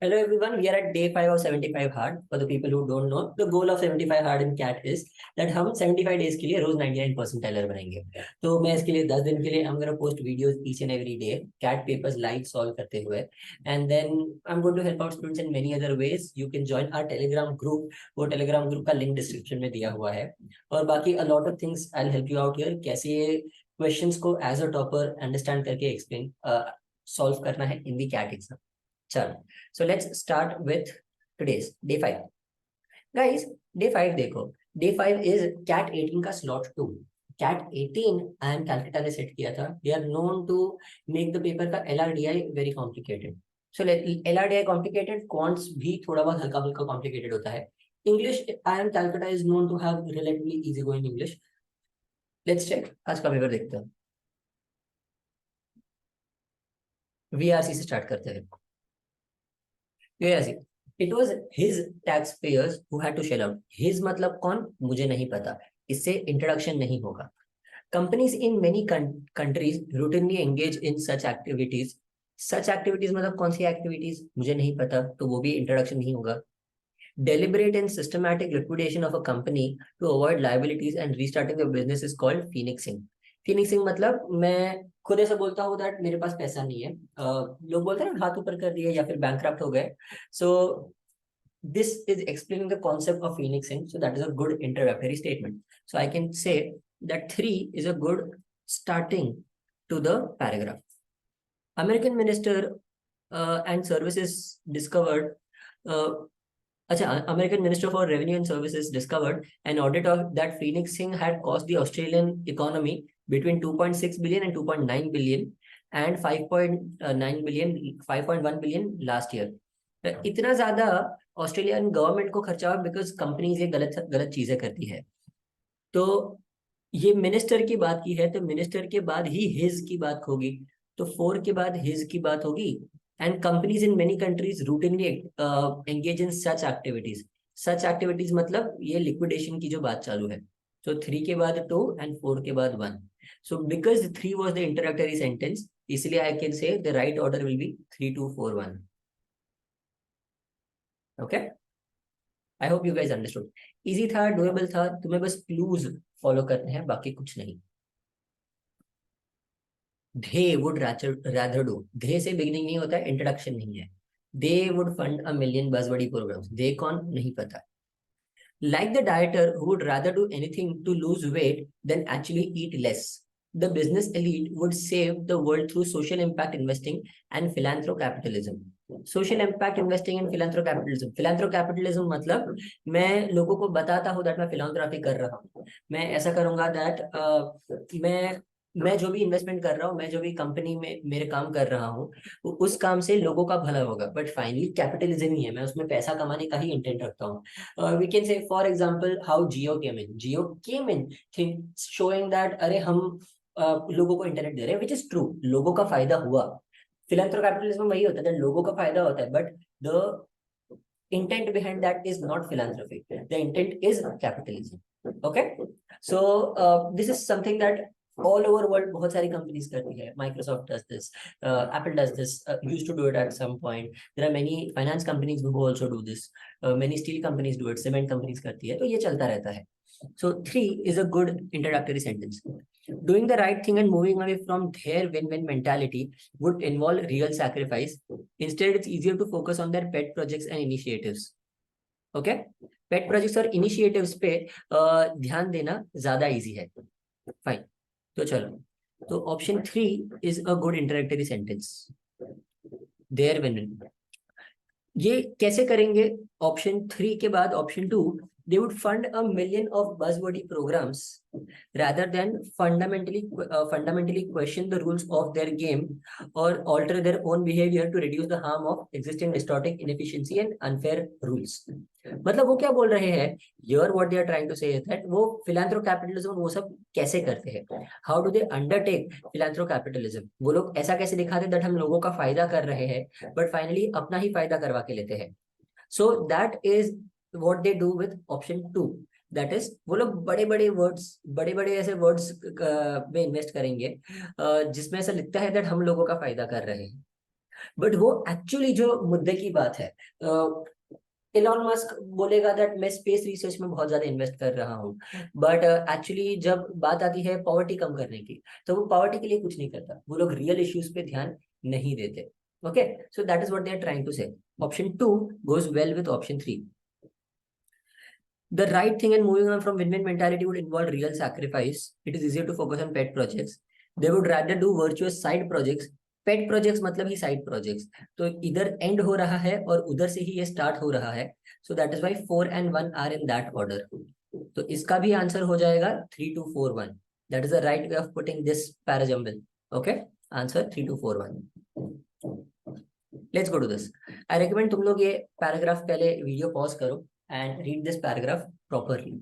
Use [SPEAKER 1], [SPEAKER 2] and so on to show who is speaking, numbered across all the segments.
[SPEAKER 1] Hello everyone, we are at day 5 of 75 hard. For the people who don't know, the goal of 75 hard in CAT is that हम 75 days के लिए रोज 99 percentile बनाएंगे. तो मैं इसके लिए 10 दिन के लिए I'm gonna post videos each and every day, CAT papers live solve करते हुए, and then I'm going to help out students in many other ways. You can join our Telegram group. वो Telegram group का link description में दिया हुआ है. और बाकी a lot of things I'll help you out here. कैसे ये questions को as a topper understand करके explain solve करना है in the CAT exam. चलो, so let's start with today's day 5. Guys, day 5 देखो, day 5 is CAT 18 का slot 2. CAT 18 IIM Calcutta ने सेट किया था. They are known to make the paper का LRDI very complicated. So LRDI complicated, quants भी थोड़ा बहुत हल्का फुल्का complicated होता है. English IIM Calcutta is known to have relatively easy going English. Let's check आज का पेपर देखते हैं. VRC से स्टार्ट करते हैं. It was his taxpayers who had to shell out. His मतलब कौन, मुझे नहीं पता, इससे इंट्रोडक्शन नहीं होगा. Companies in many countries routinely engage in such activities. Such activities मतलब कौन सी activities, मुझे नहीं पता, तो वो भी इंट्रोडक्शन नहीं होगा. Deliberate and systematic liquidation of a company to avoid liabilities and restarting the business is called phoenixing. Phoenixing मतलब मैं खुद ऐसा बोलता हूँ that मेरे पास पैसा नहीं है, लोग बोलते हैं हाथ ऊपर कर दिए या फिर bankrupt हो गए. So this is explaining the concept of phoenixing. So that is a good introductory statement. So I can say that 3 is a good starting to the paragraph. American Minister and Services discovered American Minister for Revenue and Services discovered an audit of that phoenixing had cost the Australian economy between 2.6 billion and 2.9 billion and 5.9 billion, 5.1 billion last year. इतना ज्यादा Australian government को खर्चा हुआ because companies ये गलत चीजें करती है. तो ये मिनिस्टर की बात की है, तो मिनिस्टर के बाद ही हिज की बात होगी, तो 4 के बाद हिज की बात होगी. And companies in many countries routinely engage in such activities. Such activities मतलब ये लिक्विडेशन की जो बात चालू है. तो 3 के बाद 2 एंड 4 के बाद 1. So because 3 was the introductory sentence, इसलिए I can say the right order will be 3 2 4 1. Okay, I hope you guys understood. Easy था, डुएबल था, तुम्हें बस क्लूज फॉलो करने हैं, बाकी कुछ नहीं. They would rather do. They से बिगिनिंग नहीं होता है, इंट्रोडक्शन नहीं है. They would fund a million buzzwordy programs. They कौन नहीं पता. Like the dieter who would rather do anything to lose weight than actually eat less. The business elite would save the world through social impact investing and philanthrocapitalism. Social impact investing and philanthrocapitalism. Philanthrocapitalism मतलब मैं लोगों को बताता हूँ that मैं philanthropy कर रहा हूँ. मैं ऐसा करूँगा that मैं जो भी इन्वेस्टमेंट कर रहा हूँ, मैं जो भी कंपनी में मेरे काम कर रहा हूँ, उस काम से लोगों का भला होगा. बट फाइनली कैपिटलिज्म ही है, मैं उसमें पैसा कमाने का ही इंटेंट रखता हूँ. We can say for example how Jio came in think showing that अरे हम लोगों को इंटरनेट दे रहे हैं, विच इज ट्रू, लोगों का फायदा हुआ. फिलैंथ्रोपी वही होता है, लोगों का फायदा होता है, but the intent behind that is not philanthropy. The intent is capitalism. Okay, so this is something that all over world बहुत सारी companies करती है. Microsoft does this, Apple does this, used to do it at some point. There are many finance companies who also do this. Many steel companies do it, cement companies करती है, तो ये चलता रहता है. So 3 is a good introductory sentence. Doing the right thing and moving away from their win-win mentality would involve real sacrifice. Instead, it's easier to focus on their pet projects and initiatives. Okay? Pet projects और initiatives पे ध्यान देना ज्यादा easy है. Fine. तो चलो, तो option 3 is a good introductory sentence. Their win-win. ये कैसे करेंगे? ऑप्शन 3 के बाद option 2, they would fund a million of buzzwordy programs rather than fundamentally question the rules of their game or alter their own behavior to reduce the harm of existing distorting inefficiency and unfair rules. मतलब वो क्या बोल रहे हैं? Here what they are trying to say is that वो philanthropicapitalism वो सब कैसे करते हैं? How do they undertake philanthropicapitalism? वो लोग ऐसा कैसे दिखाते हैं that हम लोगों का फायदा कर रहे हैं, but finally अपना ही फायदा करवा के लेते हैं. So that is what they do with option 2. That is, वो लोग बड़े ऐसे वर्ड्स में इन्वेस्ट करेंगे जिसमें ऐसा लिखता है that हम लोगों का फायदा कर रहे हैं. बट वो एक्चुअली जो मुद्दे की बात है, इलॉन मस्क बोलेगा दैट मैं स्पेस रिसर्च में बहुत ज्यादा इन्वेस्ट कर रहा हूँ, बट एक्चुअली जब बात आती है पॉवर्टी कम करने की, तो वो पॉवर्टी के लिए कुछ नहीं करता, वो लोग रियल इश्यूज पे ध्यान नहीं देते. Okay, so that is what they are trying to say. Option 2 goes well with option 3. The right thing and moving on from win-win mentality would involve real sacrifice. It is easier to focus on pet projects. They would rather do virtuous side projects. Pet projects मतलब ही side projects. तो इधर end हो रहा है और उधर से ही ये start हो रहा है. So that is why 4 and 1 are in that order. तो इसका भी आंसर हो जाएगा 3, 2, 4, 1. That is the right way of putting this parajumble. Okay? Answer 3, 2, 4, 1. Let's go to this. I recommend तुम लोग ये पैराग्राफ पहले वीडियो पॉज करो and read this paragraph properly.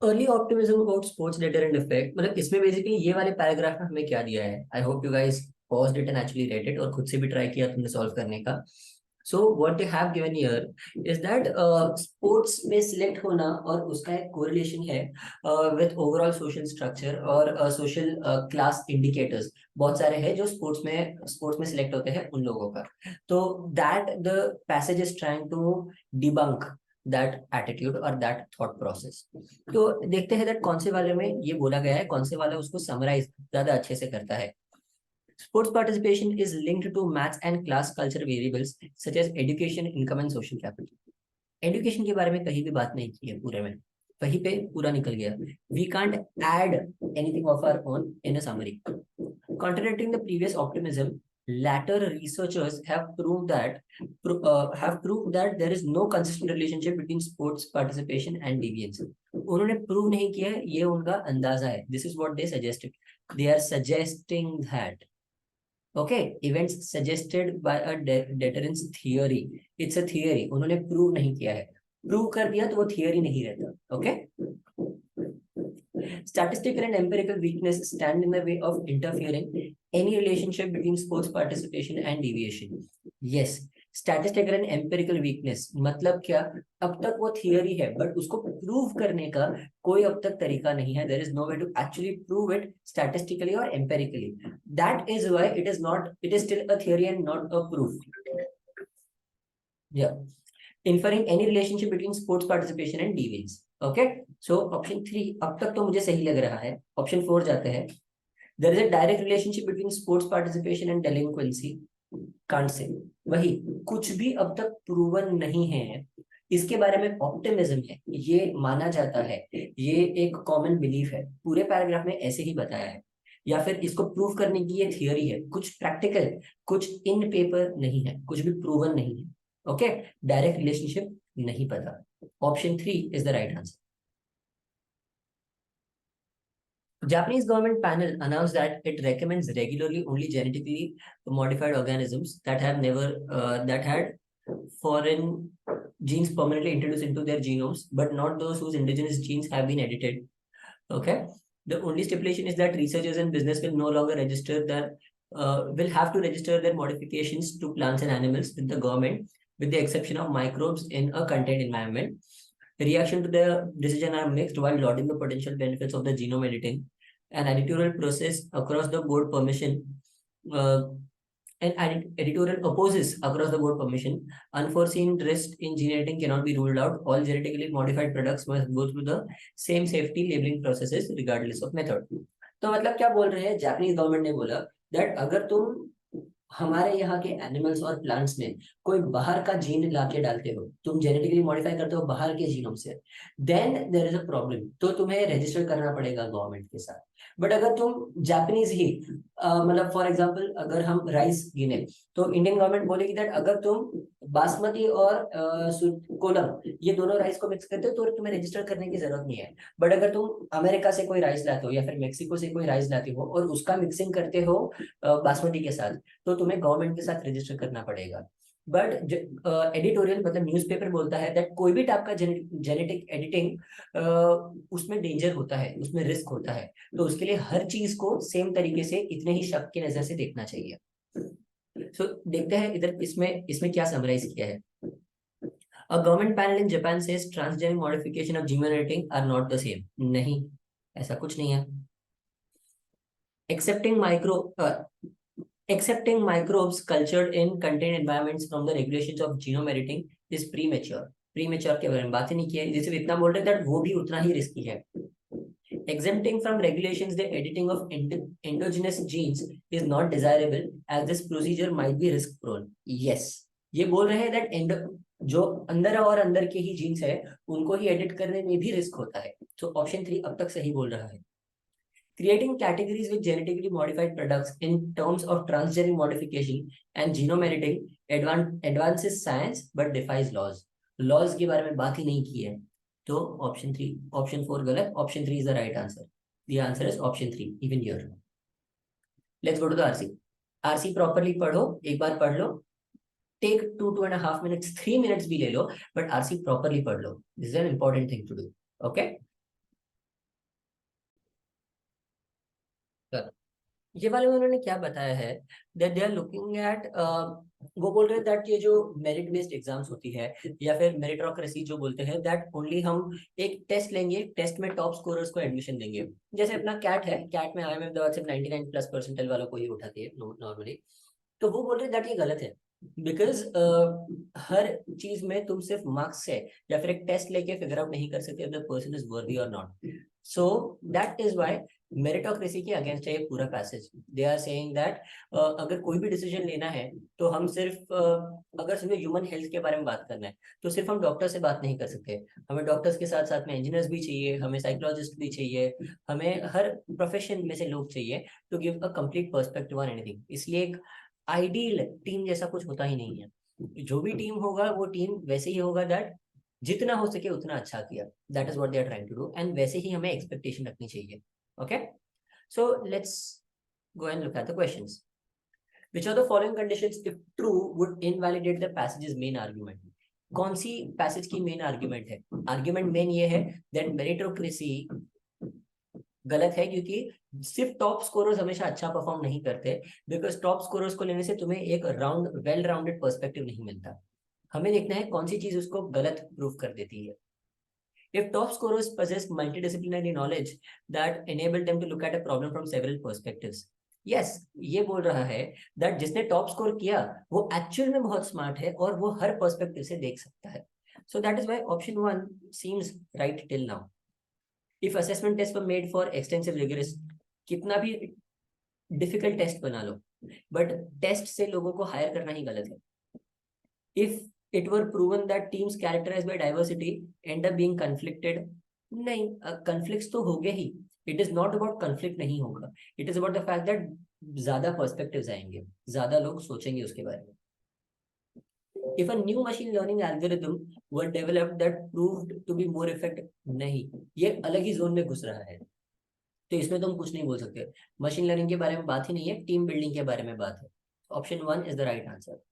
[SPEAKER 1] Early optimism about sports deterrent effect, मतलब इसमें basically ये वाले paragraph में हमें क्या दिया है. आई hope you guys paused it and actually read it और खुद से भी ट्राई किया तुमने सॉल्व करने का. So what they have given here is that sports में select होना और उसका एक correlation है with overall social structure और social class indicators. बहुत सारे हैं जो sports में select होते हैं उन लोगों का. तो that the passage is trying to debunk that attitude or that thought process. तो देखते हैं that कौन से वाले में ये बोला गया है, कौन से वाला उसको summarize ज्यादा अच्छे से करता है. Sports participation is linked to maths and class culture variables such as education, income and social capital. Education के बारे में कहीं भी बात नहीं की है पूरे में, वहीं पे पूरा निकल गया. We can't add anything of our own in a summary. Contradicting the previous optimism, latter researchers have proved that there is no consistent relationship between sports participation and deviance. उन्होंने प्रूव नहीं किया है, ये उनका अंदाजा है. This is what they suggested. They are suggesting that. Okay, events suggested by a deterrence theory. It's a theory. उन्होंने prove नहीं किया है. प्रूव कर दिया तो वो थियरी नहीं रहता. Okay. Statistical and empirical weakness stand in the way of interfering any relationship between sports participation and deviation. Yes, statistical and empirical weakness मतलब क्या, अब तक वो थियरी है बट उसको प्रूव करने का कोई अब तक तरीका नहीं है. There is no way to actually prove it statistically or empirically. That is why it is still a theory and not a proof. Yeah. Inferring any relationship between sports participation and deviance. Okay, so option 3 अब तक तो मुझे सही लग रहा है. Option 4 जाते हैं. There is a direct relationship between sports participation and delinquency. Can't say. वही कुछ भी अब तक प्रूवन नहीं है. इसके बारे में ऑप्टिमिज्म है, ये माना जाता है, ये एक कॉमन बिलीफ है. पूरे पैराग्राफ में ऐसे ही बताया है. या फिर इसको प्रूव करने की ये थियरी है, कुछ प्रैक्टिकल, कुछ इन पेपर नहीं है, कुछ भी प्रूवन नहीं है. ओके, डायरेक्ट रिलेशनशिप नहीं पता. Option 3 is the right answer. Japanese government panel announced that it recommends regularly only genetically modified organisms that had foreign genes permanently introduced into their genomes, but not those whose indigenous genes have been edited. Okay. The only stipulation is that researchers and business will no longer will have to register their modifications to plants and animals with the government, with the exception of microbes in a contained environment. The reaction to the decision are mixed. While lauding the potential benefits of the genome editing, an editorial process across the board permission, uh, editorial opposes across the board permission. Unforeseen risk in gene editing cannot be ruled out. All genetically modified products must go through the same safety labeling processes regardless of method. तो मतलब क्या बोल रहे हैं, Japanese government ने बोला that अगर तुम हमारे यहाँ के एनिमल्स और प्लांट्स में कोई बाहर का जीन लाके डालते हो, तुम जेनेटिकली मॉडिफाई करते हो बाहर के जीनोम से, then there is a problem. तो तुम्हें रजिस्टर करना पड़ेगा गवर्नमेंट के साथ. बट अगर तुम जापानीज ही मतलब फॉर एग्जांपल अगर हम राइस गिने, तो इंडियन गवर्नमेंट बोलेगी दैट अगर तुम बासमती और कोलम ये दोनों राइस को मिक्स करते हो तो तुम्हें रजिस्टर करने की जरूरत नहीं है. बट अगर तुम अमेरिका से कोई राइस लाते हो या फिर मेक्सिको से कोई राइस लाते हो और उसका मिक्सिंग करते हो बासमती के साथ, तो तुम्हें गवर्नमेंट के साथ रजिस्टर करना पड़ेगा. बट एडिटोरियल मतलब न्यूज़पेपर बोलता है दैट कोई भी टाइप का जेनेटिक एडिटिंग उसमें डेंजर होता है, उसमें रिस्क होता है. तो उसके लिए हर चीज को सेम तरीके से इतने ही शक की नजर से देखना चाहिए. सो देखते हैं इधर इसमें इसमें क्या समराइज किया है. A government panel in Japan says transgenic modification of gene editing are not the same. नहीं, ऐसा कुछ नहीं है. Accepting accepting microbes cultured in contained environments from the regulations of genome editing is premature. Premature के बारे में बात ही नहीं की है, जैसे इतना बोल रहे हैं that वो भी उतना ही रिस्की है. Exempting from regulations the editing of endogenous genes is not desirable as this procedure might be risk prone. Yes, ये बोल रहे हैं that जो अंदर और अंदर के ही जीन्स है उनको ही एडिट करने में भी रिस्क होता है. तो ऑप्शन 3 अब तक सही बोल रहा है. Creating categories with genetically modified products in terms of transgenic modification and genome editing advances science but defies laws. Laws के बारे में बात ही नहीं की है. तो ऑप्शन 4 गलत. Option 3 is the right answer. The answer is option 3 even here. Let's go to the RC. RC properly पढ़ो, एक बार पढ़ लो. Take 2.5 minutes, 3 minutes भी ले लो, but RC properly पढ़ लो. This is an important thing to do. Okay? ये वाले में उन्होंने क्या बताया है that they are looking at, वो बोल रहे हैं दैट ये जो मेरिट बेस्ड एग्जाम्स होती है या फिर मेरिटोक्रेसी जो बोलते हैं दैट ओनली हम एक टेस्ट लेंगे, टेस्ट में टॉप स्कोरर्स को एडमिशन देंगे. जैसे अपना कैट है, कैट में IIM अहमदाबाद सिर्फ 99+ % वालों को ही उठाती है नॉर्मली. तो वो बोल रहे हैं दैट ये गलत है बिकॉज हर चीज में तुम सिर्फ मार्क्स से या फिर एक टेस्ट लेके फिगर आउट नहीं कर सकते the person is worthy or not. So that is why meritocracy के अगेंस्ट है ये पूरा passage. They are saying that अगर कोई भी डिसीजन लेना है तो हम सिर्फ अगर सिर्फ ह्यूमन हेल्थ के बारे में बात करना है तो सिर्फ हम डॉक्टर से बात नहीं कर सकते. हमें डॉक्टर्स के साथ साथ में इंजीनियर्स भी चाहिए, हमें साइकोलॉजिस्ट भी चाहिए, हमें हर प्रोफेशन में से लोग चाहिए to give a complete perspective on anything. इसलिए एक आइडियल टीम जैसा कुछ होता ही नहीं है. जो भी टीम होगा वो टीम वैसे ही होगा दैट जितना हो सके उतना अच्छा किया. That is what they are trying to do and वैसे ही हमें एक्सपेक्टेशन रखनी चाहिए. Okay, so let's go and look at the questions. Which of the following conditions if true would invalidate the passage's main argument? कौन सी passage की main argument है? Argument main ये है दैट मेरिटोक्रेसी गलत है क्योंकि सिर्फ टॉप स्कोरर्स हमेशा अच्छा परफॉर्म नहीं करते बिकॉज टॉप स्कोरर्स को लेने से तुम्हें एक वेल राउंडेड पर्सपेक्टिव नहीं मिलता. हमें देखना है कौन सी चीज उसको गलत प्रूव कर देती है. If top scorers possess multidisciplinary knowledge that enable them to look at a problem from several perspectives. Yes, ये बोल रहा है that जिसने टॉप स्कोर किया वो एक्चुअल में बहुत स्मार्ट है और वो हर पर्सपेक्टिव से देख सकता है. So that is why option 1 seems right till now. If assessment tests were made for extensive rigorous, कितना भी डिफिकल्ट टेस्ट बना लो बट टेस्ट से लोगों को हायर करना ही गलत है. If it were proven that teams characterized by diversity end up being conflicted, नहीं, conflicts तो होंगे ही. It is not about conflict नहीं होगा. It is about the fact that ज्यादा perspectives आएंगे, ज्यादा लोग सोचेंगे उसके बारे में. If a new machine learning algorithm were developed that proved to be more effective, नहीं, ये अलग ही जोन में घुस रहा है. तो इसमें तुम कुछ नहीं बोल सकते. मशीन लर्निंग के बारे में बात ही नहीं है, टीम बिल्डिंग के बारे में बात है. Option 1 is the right answer.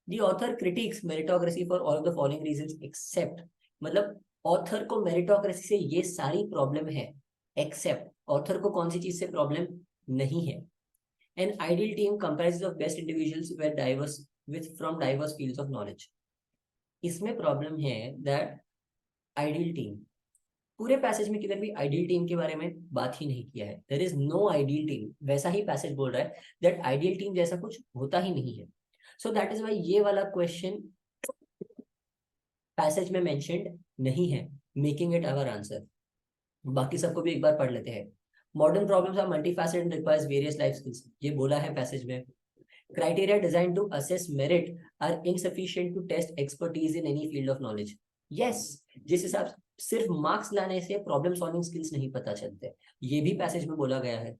[SPEAKER 1] The author critiques meritocracy for all of the following reasons except, मतलब ऑथर को मेरिटोक्रेसी से ये सारी प्रॉब्लम है एक्सेप्ट ऑथर को कौन सी चीज से प्रॉब्लम नहीं है. An ideal team comprises of best individuals were diverse with from diverse fields of knowledge. इसमें प्रॉब्लम है दैट आइडियल टीम, पूरे पैसेज में किधर भी आइडियल टीम के बारे में बात ही नहीं किया है. There is no ideal team. वैसा ही पैसेज बोल रहा है दैट आइडियल टीम जैसा कुछ होता ही नहीं है. सो दैट इज व्हाई ये वाला क्वेश्चन पैसेज में मेंशन्ड नहीं है, मेकिंग इट आवर आंसर. बाकी सबको भी एक बार पढ़ लेते हैं. Modern problems are multifaceted and requires various life skills, ये बोला है पैसेज में. Criteria design to assess merit are insufficient to test expertise in any field of knowledge. Yes, जिस हिसाब सिर्फ मार्क्स लाने से प्रॉब्लम सॉल्विंग स्किल्स नहीं पता चलते, ये भी पैसेज में बोला गया है.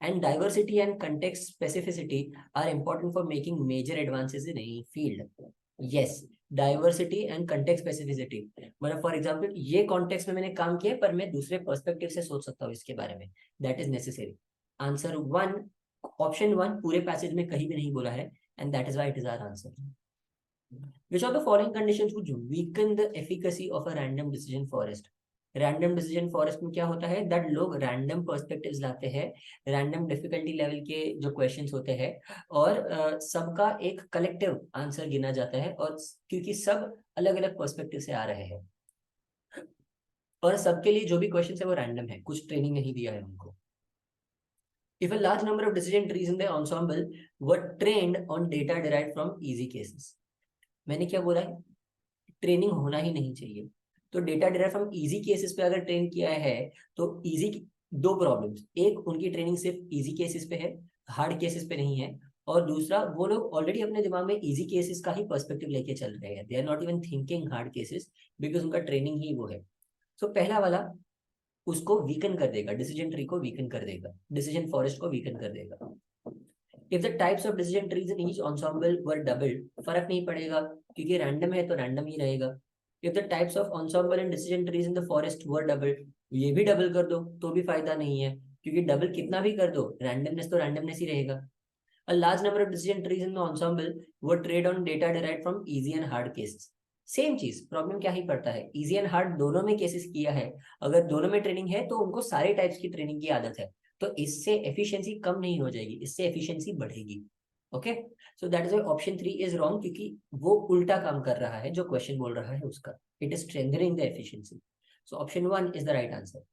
[SPEAKER 1] And diversity and context specificity are important for making major advances in any field. Yes, diversity and context specificity. मतलब फॉर एग्जाम्पल ये कॉन्टेक्स्ट में मैंने काम किया पर मैं दूसरे पर्सपेक्टिव से सोच सकता हूँ इसके बारे में. That is necessary. Answer 1, option 1 पूरे पैसेज में कहीं भी नहीं बोला है and that is why it is our answer. Which of the following conditions would weaken the efficacy of a random decision forest? Random decision forest में क्या होता है दैट लोग रैंडम पर्सपेक्टिव्स लाते हैं, रैंडम डिफिकल्टी लेवल के जो questions होते हैं और सबका एक कलेक्टिव आंसर गिना जाता है और क्योंकि सब अलग अलग पर्सपेक्टिव से आ रहे हैं और सबके लिए जो भी क्वेश्चन है वो रैंडम है, कुछ ट्रेनिंग नहीं दिया है उनको. If a large number of decision trees in the ensemble were trained on data derived from easy cases, मैंने क्या बोला है, ट्रेनिंग होना ही नहीं चाहिए। तो data derive from easy cases पे अगर ट्रेन किया है तो इजी, दो प्रॉब्लम्स, एक उनकी ट्रेनिंग सिर्फ इजी केसेस पे है, हार्ड केसेस पे नहीं है, और दूसरा वो लोग ऑलरेडी अपने दिमाग में इजी केसेस का ही पर्सपेक्टिव लेके चल रहे हैं, they are not even thinking hard cases, because उनका ट्रेनिंग ही वो है। सो पहला वाला उसको वीकन कर देगा, डिसीजन ट्री को वीकन कर देगा, डिसीजन फॉरेस्ट को वीकन कर देगा। If the types of decision trees in each ensemble were doubled, फर्क नहीं पड़ेगा क्योंकि रैंडम है तो रैंडम ही रहेगा। If the types of ensemble and decision trees in the forest were doubled, ये भी डबल कर दो तो भी फायदा नहीं है, क्योंकि डबल कितना भी कर दो रैंडमनेस तो रैंडमनेस ही रहेगा। A large number of decision trees in the ensemble were trained on data derived from easy and hard cases. Same चीज, प्रॉब्लम क्या ही पड़ता है, इजी एंड हार्ड दोनों में केसेस किया है, अगर दोनों में ट्रेनिंग है तो उनको सारे टाइप्स की ट्रेनिंग की आदत है, तो इससे एफिशिएंसी कम नहीं हो जाएगी, इससे एफिशिएंसी बढ़ेगी। Okay, so that is option 3 is wrong, क्योंकि वो उल्टा काम कर रहा है जो क्वेश्चन बोल रहा है उसका, it is strengthening the efficiency. So option 1 is the right answer.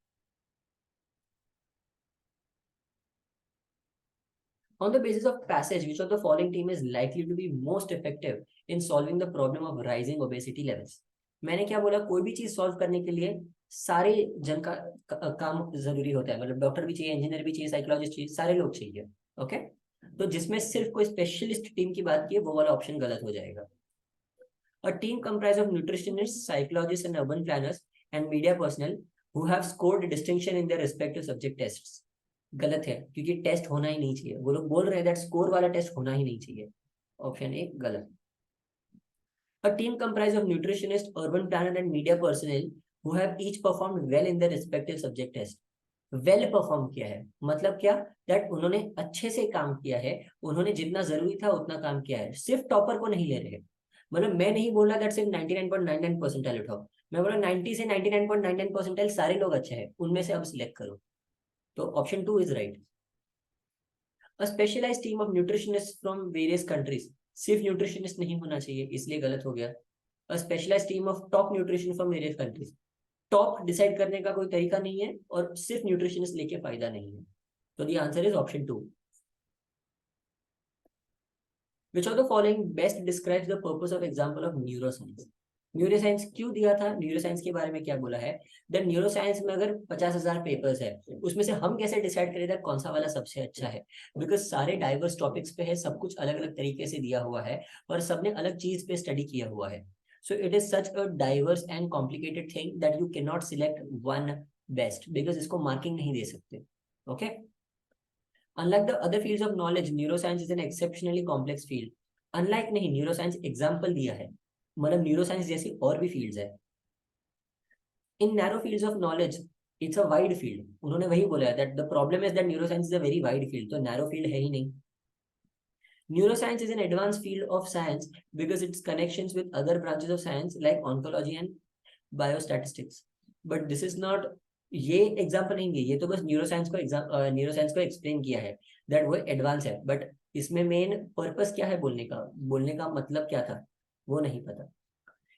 [SPEAKER 1] On the basis of passage, which of the following team is likely to be most effective in solving the problem of rising obesity levels? मैंने क्या बोला, कोई भी चीज solve करने के लिए सारे जन का काम जरूरी होता है, मतलब डॉक्टर भी चाहिए, इंजीनियर भी चाहिए, साइकोलॉजिस्ट चाहिए, सारे लोग चाहिए। ओके, तो जिसमें सिर्फ कोई स्पेशलिस्ट टीम की बात की है वो वाला ऑप्शन गलत हो जाएगा। A team comprised of nutritionists, psychologists and urban planners and media personnel who have scored distinction in their respective subject tests. गलत है, क्योंकि टेस्ट होना ही नहीं चाहिए, वो लोग बोल रहे हैं दैट स्कोर वाला टेस्ट होना ही नहीं चाहिए। ऑप्शन ए गलत। A team comprised of nutritionists, urban planner and media personnel who have each performed well in their respective subject test. Well perform किया है मतलब क्या, दैट उन्होंने अच्छे से काम किया है, उन्होंने जितना जरूरी था उतना काम किया है, सिर्फ टॉपर को नहीं ले रहे। मतलब मैं नहीं बोल रहा दैट सिर्फ 99.99 परसेंटाइल उठाओ, मैं बोला 90 से 99.99 परसेंटाइल सारे लोग अच्छे हैं, उनमें से अब सिलेक्ट करो। तो option 2 is right. A specialized team of nutritionists from various countries, सिर्फ न्यूट्रिशनिस्ट नहीं होना चाहिए इसलिए गलत हो गया। A specialized team of top nutrition from various countries, top decide करने का कोई तरीका नहीं है और सिर्फ न्यूट्रिशनिस्ट लेके फायदा नहीं है, तो the answer is option 2। Which of the following best describes the purpose of example of neuroscience? Neuroscience क्यों दिया था, न्यूरोसाइंस के बारे में क्या बोला है, द न्यूरोसाइंस में अगर 50,000 पेपर्स है उसमें से हम कैसे डिसाइड करें था कौन सा वाला सबसे अच्छा है, बिकॉज सारे डाइवर्स टॉपिक्स पे है, सब कुछ अलग अलग तरीके से दिया हुआ है और सबने अलग चीज पे स्टडी किया हुआ है। So it is such a diverse and complicated thing that you can not select one best, because इसको मार्किंग नहीं दे सकते। Okay, unlike the other fields of knowledge, neuroscience is an exceptionally complex field. Unlike नहीं, neuroscience example दिया है, मतलब neuroscience जैसी और भी फील्ड्स है। इन narrow fields of knowledge it's a wide field, उन्होंने वही बोला है that the problem is that neuroscience is a very wide field, तो नैरो फील्ड है ही नहीं। Neuroscience is an advanced field of science because its connections with other branches of science like oncology and biostatistics. But this is not, ये example नहीं है, ये तो बस neuroscience को एक्सप्लेन किया है दैट वो एडवांस है, बट इसमें मेन पर्पस क्या है बोलने का मतलब क्या था वो नहीं पता।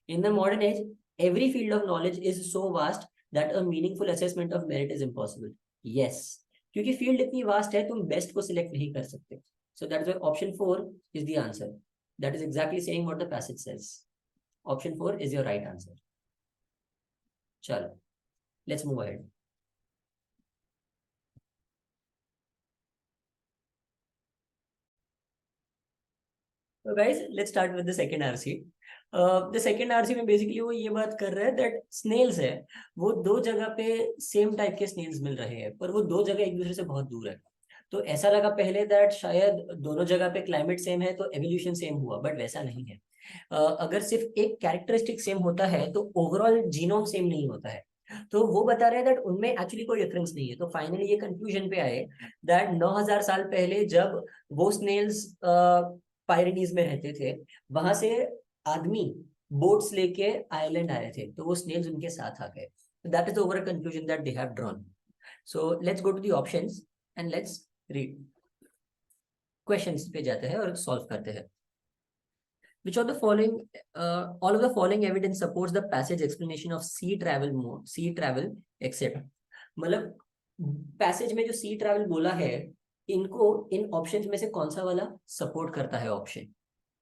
[SPEAKER 1] In the modern age, every field of knowledge is so vast that a meaningful assessment of merit is impossible. Yes, क्योंकि फील्ड इतनी वास्ट है तुम बेस्ट को सिलेक्ट नहीं कर सकते। So that is why option 4 is the answer. That is exactly saying what the passage says. Option 4 is your right answer. चलो, let's move ahead. So guys, let's start with the second RC. The second RC में basically वो ये बात कर रहा है that Snell's है, वो दो जगह पे सेम टाइप के स्नेल्स मिल रहे हैं पर वो दो जगह एक दूसरे से बहुत दूर है। तो ऐसा लगा पहले दैट शायद दोनों जगह पे क्लाइमेट सेम है तो एवोल्यूशन सेम हुआ, बट वैसा नहीं है। अगर सिर्फ एक कैरेक्टरिस्टिक सेम होता है तो ओवरऑल जीनोम सेम नहीं होता है, तो वो बता रहे हैं दैट उनमें एक्चुअली कोई डिफरेंस नहीं है। तो फाइनली ये कंक्लूजन पे आए दैट 9000 साल पहले जब वो स्नेल्स पायरेनीज में रहते थे, वहां से आदमी बोट्स लेके आइलैंड आए थे तो वो स्नेल्स उनके साथ आ गए। That is the overall conclusion that they have drawn. So let's go to the options and let's read. Questions पे जाते हैं और सॉल्व करते हैं। Which of the following, all of the following evidence supports the passage explanation of sea travel mode, sea travel, etc. मतलब passage में जो सी travel बोला है इनको इन ऑप्शंस में से कौन सा वाला सपोर्ट करता है option?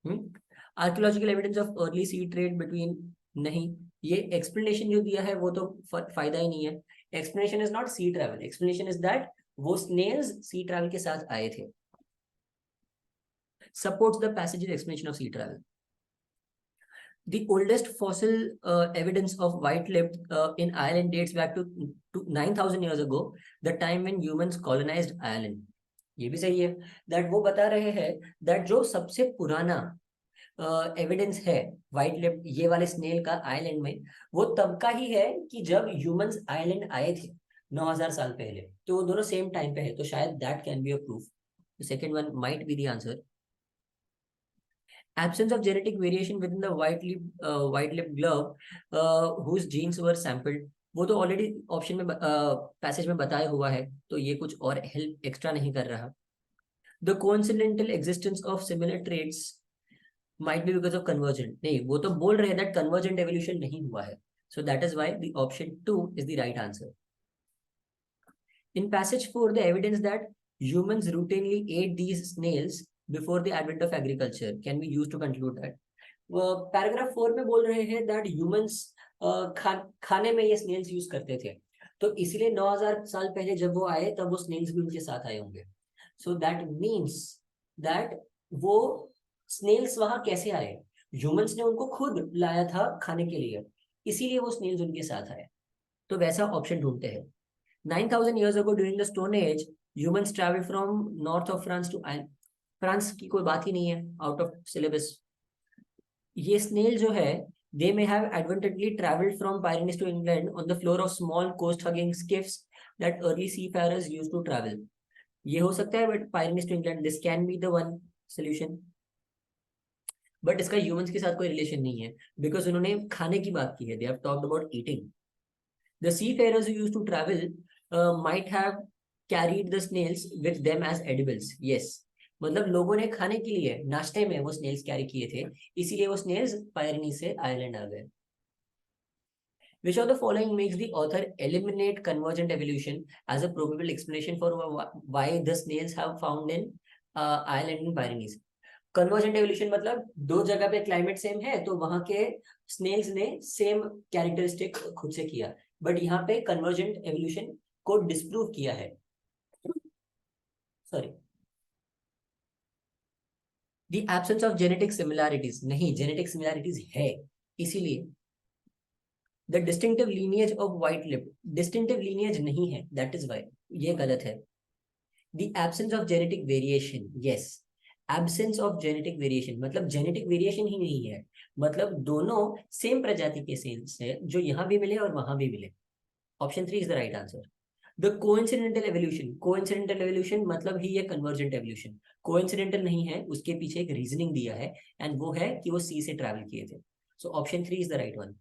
[SPEAKER 1] Archaeological evidence of early sea trade between, नहीं, ये एक्सप्लेनेशन जो दिया है वो तो फायदा ही नहीं है। Explanation is not sea travel, explanation is that वो स्नेल्स सी ट्रैवल के साथ आए थे। Supports the passage explanation of sea travel. The oldest fossil evidence of white-lipped in Ireland dates back to 9,000 years ago, the time when humans colonized Ireland. ये भी सही है, that वो बता रहे हैं that जो सबसे पुराना एविडेंस है व्हाइट लिप ये वाले स्नेल का आइलैंड में, वो तब का ही है कि जब ह्यूमंस आइलैंड आए थे 9,000 साल पहले, तो वो दोनों सेम टाइम पे है, तो शायद that can be a proof. Second one might be the answer. Absence of genetic variation within the white-lipped glove whose genes were sampled, वो तो ऑलरेडी ऑप्शन में पैसेज में बताया हुआ है, तो ये कुछ और हेल्प एक्स्ट्रा नहीं कर रहा। The coincidental existence of similar traits might be because of convergent, नहीं, वो तो बोल रहे हैं that convergent evolution नहीं हुआ है, so that is why the option 2 is the right answer. In passage 4, the evidence that humans routinely ate these snails before the advent of agriculture can be used to conclude that. Paragraph 4 में बोल रहे हैं that humans खाने में ये Snell's use करते थे, तो इसलिए 9,000 साल पहले जब वो आए तब वो स्नेल्स भी उनके साथ आए होंगे। सो दैट मीन्स दैट वो स्नेल्स वहां कैसे आए? ह्यूमंस ने उनको खुद लाया था खाने के लिए, इसीलिए वो स्नेल्स उनके साथ आए। तो वैसा ऑप्शन ढूंढते हैं। 9,000 years ago during the Stone Age, humans traveled from north of France to Ireland. France की कोई बात ही नहीं है, आउट ऑफ सिलेबस। ये स्नेल जो है, they may have advantageously traveled from Pyrenees to England on the floor of small coast-hugging skiffs that early seafarers used to travel. ये हो सकता है, but Pyrenees to England, this can be the one solution. But इसका humans के साथ कोई relation नहीं है, बिकॉज उन्होंने खाने की बात की है, they have talked about eating. The seafarers who used to travel might have carried the snails with them as edibles. Yes, मतलब लोगों ने खाने के लिए नाश्ते में वो स्नेल्स कैरी किए थे, इसीलिए वो स्नेल्स पायरनी से आयरलैंड आ गए। Which of the following makes the author eliminate convergent evolution as a probable explanation for why the snails have found in Ireland and Pyrenees? Convergent evolution मतलब दो जगह पे क्लाइमेट सेम है, तो वहां के स्नेल्स ने सेम कैरेक्टरिस्टिक खुद से किया, बट यहाँ पे कन्वर्जेंट एवोल्यूशन को डिस्प्रूव किया है। Sorry, the absence of genetic similarities, नहीं, जेनेटिक सिमिलैरिटीज है, इसीलिए। The distinctive lineage of white lip, distinctive lineage नहीं है, दैट इज वाई, ये गलत है। The absence of genetic variation, yes, absence of genetic variation मतलब जेनेटिक वेरिएशन ही नहीं है, मतलब दोनों सेम प्रजाति के सेल्स है जो यहाँ भी मिले और वहां भी मिले। Option 3 is the right answer. The coincidental evolution, coincidental evolution मतलब ही ये कन्वर्जेंट एवोल्यूशन, कोइंसिडेंटल नहीं है, उसके पीछे एक रीजनिंग दिया है, एंड वो है कि वो सी से ट्रैवल किए थे। So option 3 is the right one.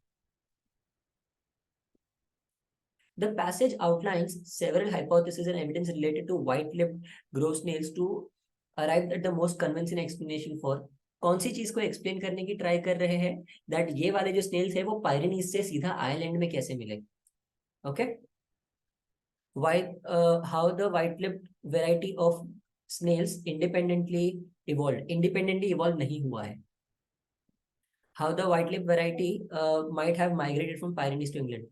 [SPEAKER 1] The passage outlines several hypotheses and evidence related to white-lipped grove snails to arrive at the most convincing explanation for, कौन सी चीज को एक्सप्लेन करने की ट्राई कर रहे हैं दैट ये वाले जो स्नेल्स है वो पायरेनीज से सीधा आयरलैंड में कैसे मिले। Okay, how the white-lipped variety of snails independently evolved, independently evolve नहीं हुआ है। How the white-lipped variety might have migrated from Pyrenees to England,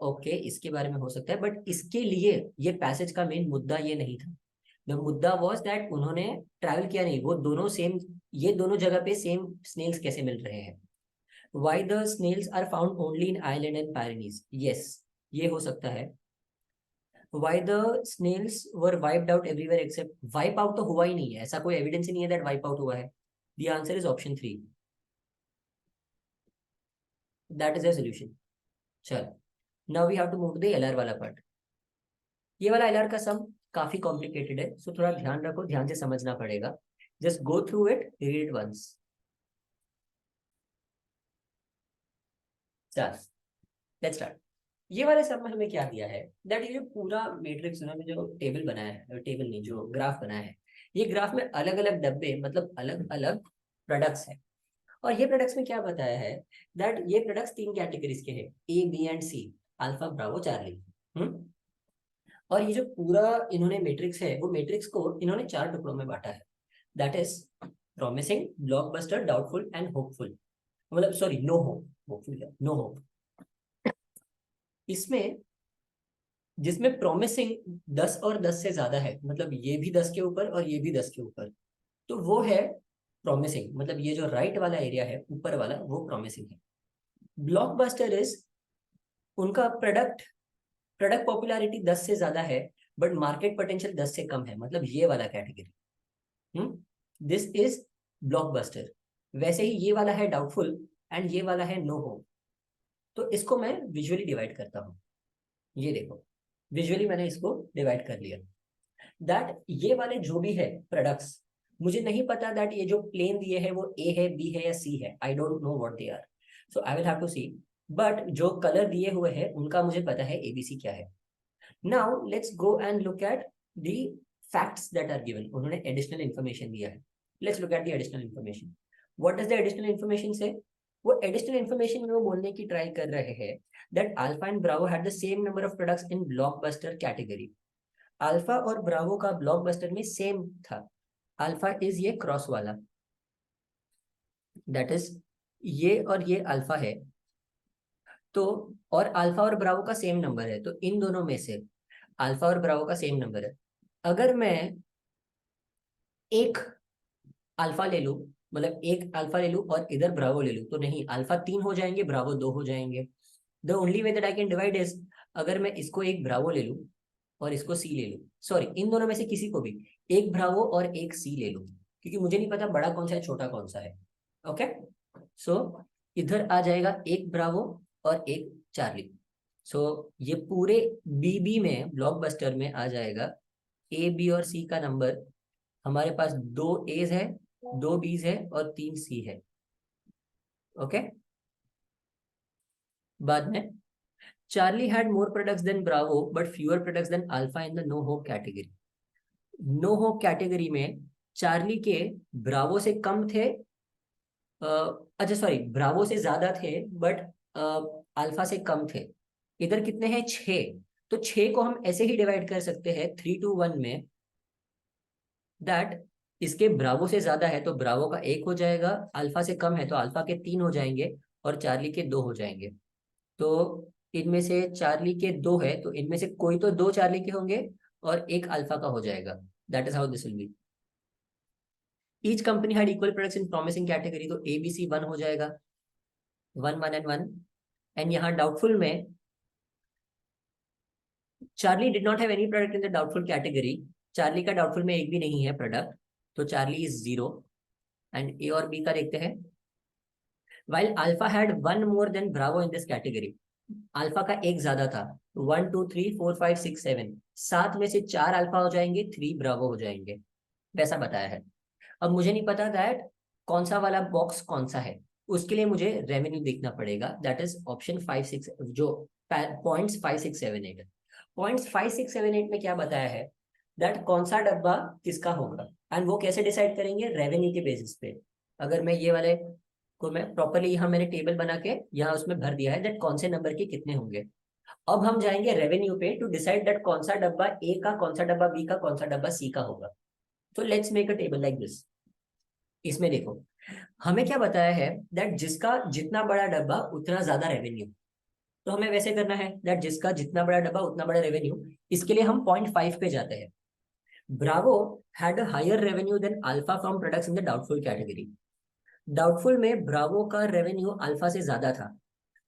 [SPEAKER 1] okay, इसके बारे में हो सकता है, बट इसके लिए ये पैसेज का मेन मुद्दा ये नहीं था। द मुद्दा वाज दैट उन्होंने ट्रैवल किया नहीं, वो दोनों सेम, ये दोनों जगह पे सेम स्नेल्स कैसे मिल रहे हैं। Why the snails are found only in island and Pyrenees, yes, ये हो सकता है। Why the snails were wiped out everywhere except, wipe out तो हुआ ही नहीं है, ऐसा कोई एविडेंस ही नहीं है दैट वाइप आउट हुआ है। The answer is option 3, that is the solution. चलो, now we have to move to the LR वाला पार्ट। ये वाला एलआर का सम काफी कॉम्प्लिकेटेड है, सो थोड़ा ध्यान रखो, ध्यान से समझना पड़ेगा। Just go through it, read it once. चल, लेट्स स्टार्ट। ये वाले सब में हमें क्या दिया है दैट ये पूरा मैट्रिक्स उन्होंने जो टेबल बनाया है, टेबल नहीं, जो ग्राफ बनाया है, ये ग्राफ में अलग अलग डब्बे मतलब अलग अलग प्रोडक्ट्स है, और ये प्रोडक्ट्स में क्या बताया है दैट ये प्रोडक्ट्स तीन कैटेगरीज के हैं, A B and C, Alpha Bravo Charlie. और ये जो पूरा इन्होंने मैट्रिक्स है, वो मैट्रिक्स को इन्होंने 4 टुकड़ों में बांटा है, that is promising, blockbuster, doubtful and hopeful, मतलब सॉरी नो होप, होपफुल क्या, नो होप। इसमें जिसमें प्रॉमिसिंग 10 और 10 से ज्यादा है, मतलब ये भी 10 के ऊपर और ये भी 10 के ऊपर, तो वो है प्रॉमिसिंग, मतलब ये जो राइट वाला एरिया है ऊपर वाला, वो प्रॉमिसिंग है। ब्लॉकबस्टर इज उनका प्रोडक्ट प्रोडक्ट पॉपुलैरिटी 10 से ज्यादा है, बट मार्केट पोटेंशियल 10 से कम है, मतलब ये वाला कैटेगरी, दिस इज ब्लॉकबस्टर। वैसे ही ये वाला है डाउटफुल एंड ये वाला है नो होप। तो इसको मैं विजुअली डिवाइड करता हूँ, ये देखो, विजुअली मैंने इसको डिवाइड कर लिया, दैट ये वाले जो भी है प्रोडक्ट्स, मुझे नहीं पता दैट ये जो प्लेन दिए है वो ए है, बी है या सी है, I don't know what they are, so I will have to see. But जो कलर दिए हुए हैं उनका मुझे पता है एबीसी क्या है। Now let's go and look at the facts that are given, उन्होंने एडिशनल इंफॉर्मेशन दिया है। Let's look at the additional information. What does the additional information say? वो एडिशनल इंफॉर्मेशन में वो बोलने की ट्राई कर रहे हैं that alpha and Bravo had the same number of products in blockbuster category. Alpha और ब्रावो का ब्लॉकबस्टर में सेम था। अल्फा इज ये क्रॉस वाला, दैट इज ये और ये अल्फा है, तो और अल्फा और ब्रावो का सेम नंबर है, तो इन दोनों में से अल्फा और ब्रावो का सेम नंबर है। अगर मैं एक अल्फा ले लूं, मतलब एक अल्फा ले लूं और इधर ब्रावो ले लूं, तो नहीं, अल्फा 3 हो जाएंगे, ब्रावो 2 हो जाएंगे। The only way that I can divide is, अगर मैं इसको एक ब्रावो ले लूं और इसको सी ले लूं, सॉरी इन दोनों में से किसी को भी एक ब्रावो और एक सी ले लूं, क्योंकि मुझे नहीं पता बड़ा कौन सा है छोटा कौन सा है। ओके, सो इधर आ जाएगा एक ब्रावो और एक चार्ली। सो ये पूरे बीबी में ब्लॉकबस्टर में आ जाएगा ए बी और सी का नंबर, हमारे पास 2 एज है, 2 बीज है और 3 सी है। ओके, बाद में Charlie had more products than Bravo but fewer products than Alpha in the no hope category. No hope category में चार्ली के ब्रावो से कम थे, अच्छा सॉरी ब्रावो से ज्यादा थे बट अल्फा से कम थे। इधर कितने हैं? 6, तो 6 को हम ऐसे ही डिवाइड कर सकते हैं 3 to 1 में, दैट इसके ब्रावो से ज्यादा है तो ब्रावो का 1 हो जाएगा, अल्फा से कम है तो अल्फा के 3 हो जाएंगे और चार्ली के 2 हो जाएंगे। तो इनमें से चार्ली के 2 है, तो इनमें से कोई तो 2 चार्ली के होंगे और एक अल्फा का हो जाएगा, that is how this will B. Each company had equal products in promising category, तो एबीसी 1 हो जाएगा, 1 1 एंड 1। एंड यहाँ डाउटफुल में Charlie did not have any product in the doubtful category, Charlie का डाउटफुल में एक भी नहीं है प्रोडक्ट, तो चार्ली इज 0। एंड ए और बी का देखते हैं। While alpha had 1 more than Bravo in this category, alpha का एक ज्यादा था, 1 2 3 4 5 6 7, 7 में से 4 अल्फा हो जाएंगे, 3 ब्रावो हो जाएंगे, वैसा बताया है। अब मुझे नहीं पता दैट कौन सा वाला बॉक्स कौन सा है, उसके लिए मुझे रेवेन्यू देखना पड़ेगा, दैट इज ऑप्शन 5 6, जो पॉइंट्स 5 6 7 8, पॉइंट्स 5 6 7 8 में क्या बताया है दैट कौन सा डब्बा किसका होगा, एंड वो कैसे डिसाइड करेंगे? रेवेन्यू के बेसिस पे। अगर मैं ये वाले को मैं प्रॉपरली यहाँ मैंने टेबल बना के यहाँ उसमें भर दिया है दैट कौन से नंबर के कितने होंगे। अब हम जाएंगे रेवेन्यू पे टू डिसाइड दैट कौन सा डब्बा ए का, कौन सा डब्बा बी का, कौन सा डब्बा सी का होगा। तो let's make a table like this. इसमें देखो, हमें क्या बताया है दैट जिसका जितना बड़ा डब्बा उतना ज्यादा रेवेन्यू, तो हमें वैसे करना है दैट जिसका जितना बड़ा डब्बा उतना बड़ा रेवेन्यू। इसके लिए हम 0.5 पे जाते हैं। Bravo had a higher revenue than Alpha from products in the doubtful category. Doubtful में ब्रावो का रेवेन्यू अल्फा से ज्यादा था,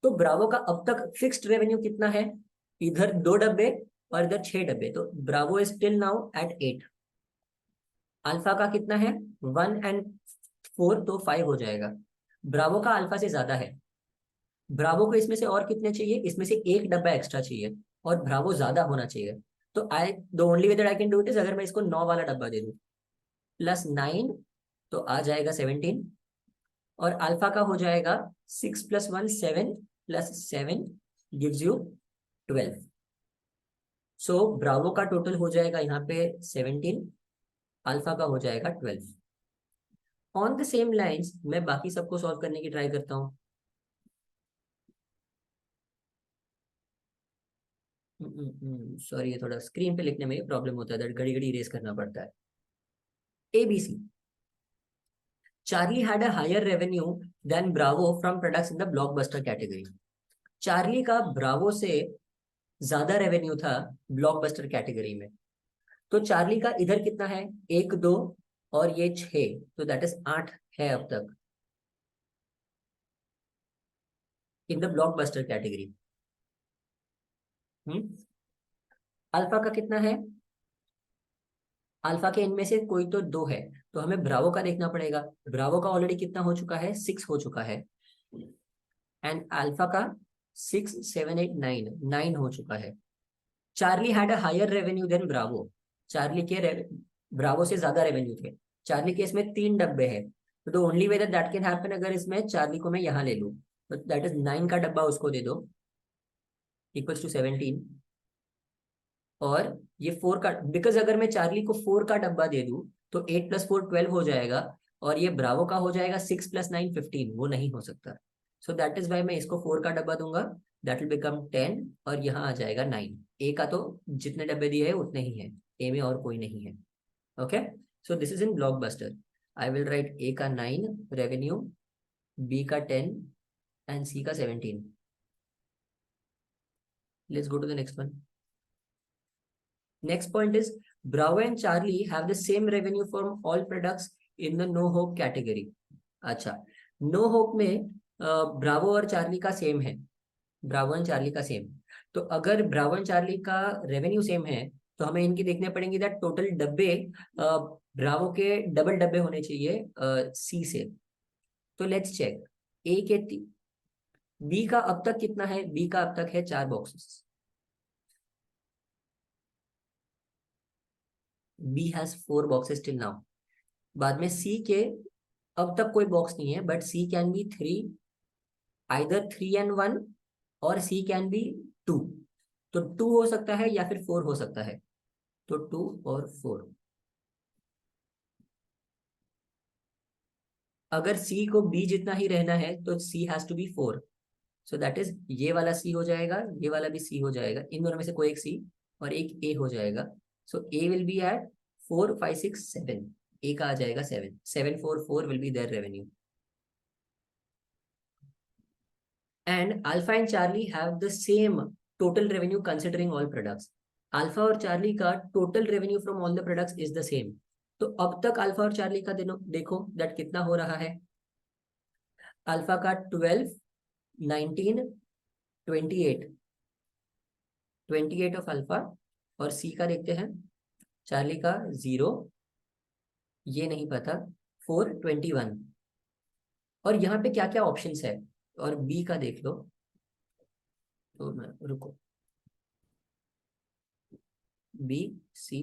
[SPEAKER 1] तो ब्रावो का अब तक फिक्स्ड रेवेन्यू कितना है? इधर 2 डब्बे और इधर 6 डब्बे, तो Bravo is till now at 8। Alpha का कितना है? 1 and 4, तो 5 हो जाएगा। ब्रावो का अल्फा से ज्यादा है, ब्रावो को इसमें से और कितने चाहिए? इसमें से एक डब्बा एक्स्ट्रा चाहिए और ब्रावो ज्यादा होना चाहिए। तो I the only way that I can do it is, अगर मैं इसको 9 वाला डब्बा दे दूं +9, तो आ जाएगा 17, और अल्फा का हो जाएगा 6 + 1 7 +7 गिव्स यू 12। सो ब्रावो का टोटल हो जाएगा यहाँ पे 17, अल्फा का हो जाएगा 12। ऑन द सेम लाइंस मैं बाकी सबको सॉल्व करने की ट्राई करता हूँ। सॉरी, ये थोड़ा स्क्रीन पे लिखने में प्रॉब्लम होता है, घड़ी घड़ी इरेज करना पड़ता है। ABC, Charlie had a higher revenue than Bravo from products in the blockbuster category. Charlie का ब्रावो से ज्यादा रेवेन्यू था ब्लॉकबस्टर कैटेगरी में। तो चार्ली का इधर कितना है, 1 2 और ये 6, तो दैट इज 8 है अब तक इन द ब्लॉकबस्टर कैटेगरी। अल्फा का कितना है, अल्फा के इनमें से कोई तो 2 है, तो हमें ब्रावो का देखना पड़ेगा। ब्रावो का ऑलरेडी कितना हो चुका है, 6 हो चुका है, एंड अल्फा का 6 7 8 9 हो चुका है। Charlie had a higher revenue than Bravo. Charlie के ब्रावो से ज्यादा रेवेन्यू थे। चार्ली के इसमें 3 डब्बे हैं, तो the only way that can happen, अगर इसमें चार्ली को मैं यहाँ ले लूँ, तो दैट इज 9 का डब्बा उसको दे दो, इक्वल्स टू 17। और ये 4 का, बिकॉज अगर मैं चार्ली को 4 का डब्बा दे दूं तो 8 + 4 12 हो जाएगा, और ये ब्रावो का हो जाएगा 6 + 9 15, वो नहीं हो सकता। सो दैट इज वाई मैं इसको 4 का डब्बा दूंगा, दैट विल बिकम 10, और यहाँ आ जाएगा 9। ए का तो जितने डब्बे दिए है उतने ही है, ए में और कोई नहीं है। Okay, so this is in blockbuster. I will write A का 9 रेवेन्यू, बी का 10 एंड सी का 17। Let's go to the next one. Next point is Bravo and Charlie have the same revenue from all products in the No Hope category. अच्छा, no hope में Bravo और Charlie का same है, Bravo and Charlie का same. तो अगर Bravo and Charlie का revenue same है, तो हमें इनकी देखने पड़ेंगे दैट टोटल डब्बे ब्रावो के डबल डब्बे होने चाहिए सी से। तो लेट्स चेक, ए के बी का अब तक कितना है, बी का अब तक है 4 boxes. B has 4 boxes till now. बाद में सी के अब तक कोई बॉक्स नहीं है, but C can be 3, either 3 and 1, और सी कैन बी 2। तो 2 हो सकता है या फिर 4 हो सकता है, तो 2 और 4। अगर सी को बी जितना ही रहना है तो C has to be 4। So that is ये वाला सी हो जाएगा, ये वाला भी सी हो जाएगा, इन दोनों में से कोई एक सी और एक ए हो जाएगा। So A will be at 4 5 6 7, A का आ जाएगा 7 7 4 4 will be there revenue. And Alpha and Charlie have the same total revenue considering all products. Alpha और Charlie का total revenue from all the products is the same. तो अब तक alpha और Charlie का देखो दैट कितना हो रहा है। अल्फा का 12 19 28, 28 ऑफ अल्फा, और सी का देखते हैं, चार्ली का 0, ये नहीं पता, 4 21। और यहाँ पे क्या क्या ऑप्शंस है, और बी का देख लो, तो रुको, B C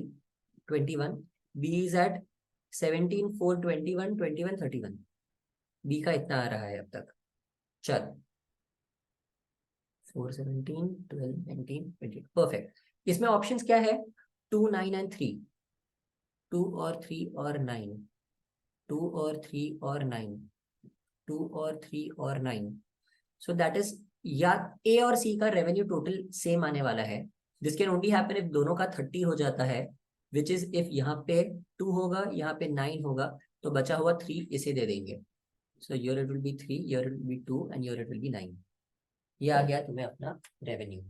[SPEAKER 1] 21, B is at 17 4 21 21 31, B का इतना आ रहा है अब तक। चल 4 17 12 19 20, परफेक्ट। इसमें ऑप्शंस क्या है, 2 9 एंड 3, 2 और 3 और 9, 2 और 3 और 9, 2 और 3 और 9। सो दैट इज, या ए और सी का रेवेन्यू टोटल सेम आने वाला है। This can only happen if दोनों का 30 हो जाता है, विच इज इफ यहाँ पे 2 होगा, यहाँ पे 9 होगा, तो बचा हुआ 3 इसे दे देंगे। So your it will be 3, your it will be 2 and your it will be 9। ये आ गया तुम्हें अपना revenue.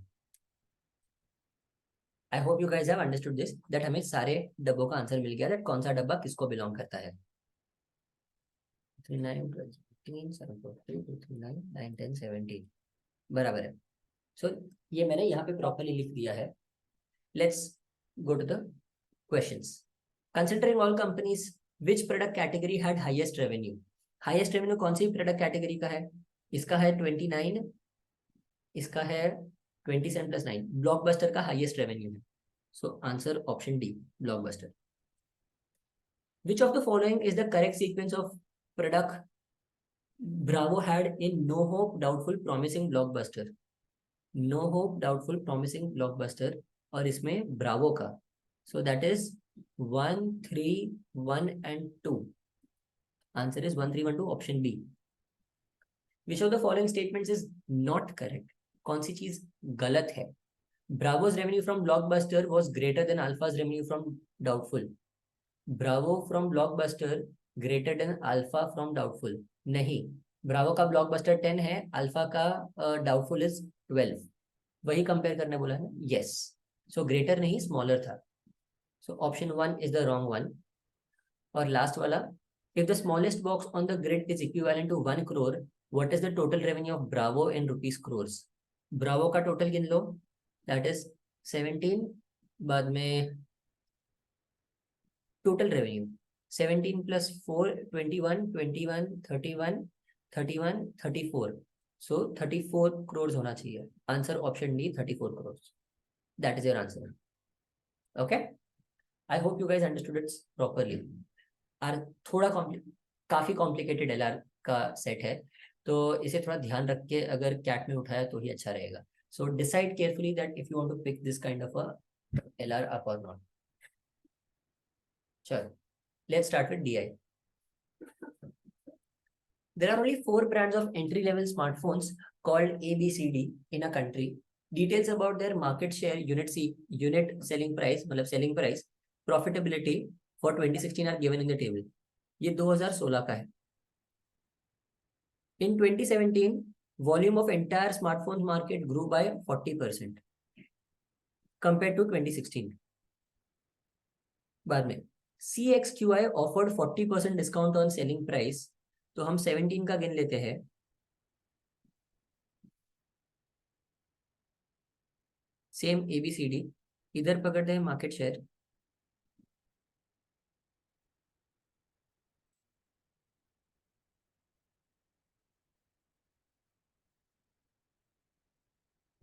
[SPEAKER 1] I hope you guys have understood this, that हमें सारे डब्बों का आंसर मिल गया, दैट कौन सा डब्बा किसको बिलोंग करता है। 3 9 15 7 4 3 2 3 9 9 10 17, बराबर है। सो ये मैंने यहाँ पे प्रॉपरली लिख दिया है। Let's go to the questions. Considering all companies, which product category had highest revenue. Highest revenue कौन सी प्रोडक्ट कैटेगरी का है, इसका है 29, इसका है 27 + 9, ब्लॉकबस्टर का हाईएस्ट रेवेन्यू है। So answer option D, blockbuster. Which of the following is the correct sequence of product Bravo had in no hope doubtful promising blockbuster. No hope doubtful promising blockbuster, और इसमें Bravo का, so that is 1 3 1 and 2। Answer is 1 3 1 2, option B. Which of the following statements is not correct, कौन सी चीज गलत है। Bravo's revenue from Blockbuster was greater than Alpha's revenue from Doubtful. Bravo from Blockbuster greater than Alpha from Doubtful. नहीं, Bravo का Blockbuster 10 है, Alpha का Doubtful is 12. वही कंपेयर करने बोला है. Yes. So greater नहीं, smaller था. So option 1 is the wrong one. और लास्ट वाला, if the smallest box on the grid is equivalent to 1 crore, what is the total revenue of Bravo in rupees crores? Bravo का total गिन लो, that is 17. बाद में total revenue 17 plus 4 21 21 31 31 34. So 34 crores होना चाहिए. Answer option D 34 crores. That is your answer. Okay, I hope you guys understood it properly. आर थोड़ा काफी complicated LR का सेट है, तो इसे थोड़ा ध्यान रख के अगर कैट में उठाया तो ही अच्छा रहेगा. So decide carefully that if you want to pick this kind of a LR up or not. चलो, let's start with DI. There are only 4 brands of entry-level smartphones called ABCD in a country. Details about their market share, unit selling price, मतलब selling price, profitability for 2016 are given in the table. ये 2016 का है. In 2017, volume of entire smartphone market grew by 40% compared to 2016. बाद में CXQI offered 40% discount on selling price. तो हम 17 का गिन लेते हैं. सेम ABCD इधर पकड़ते हैं market share.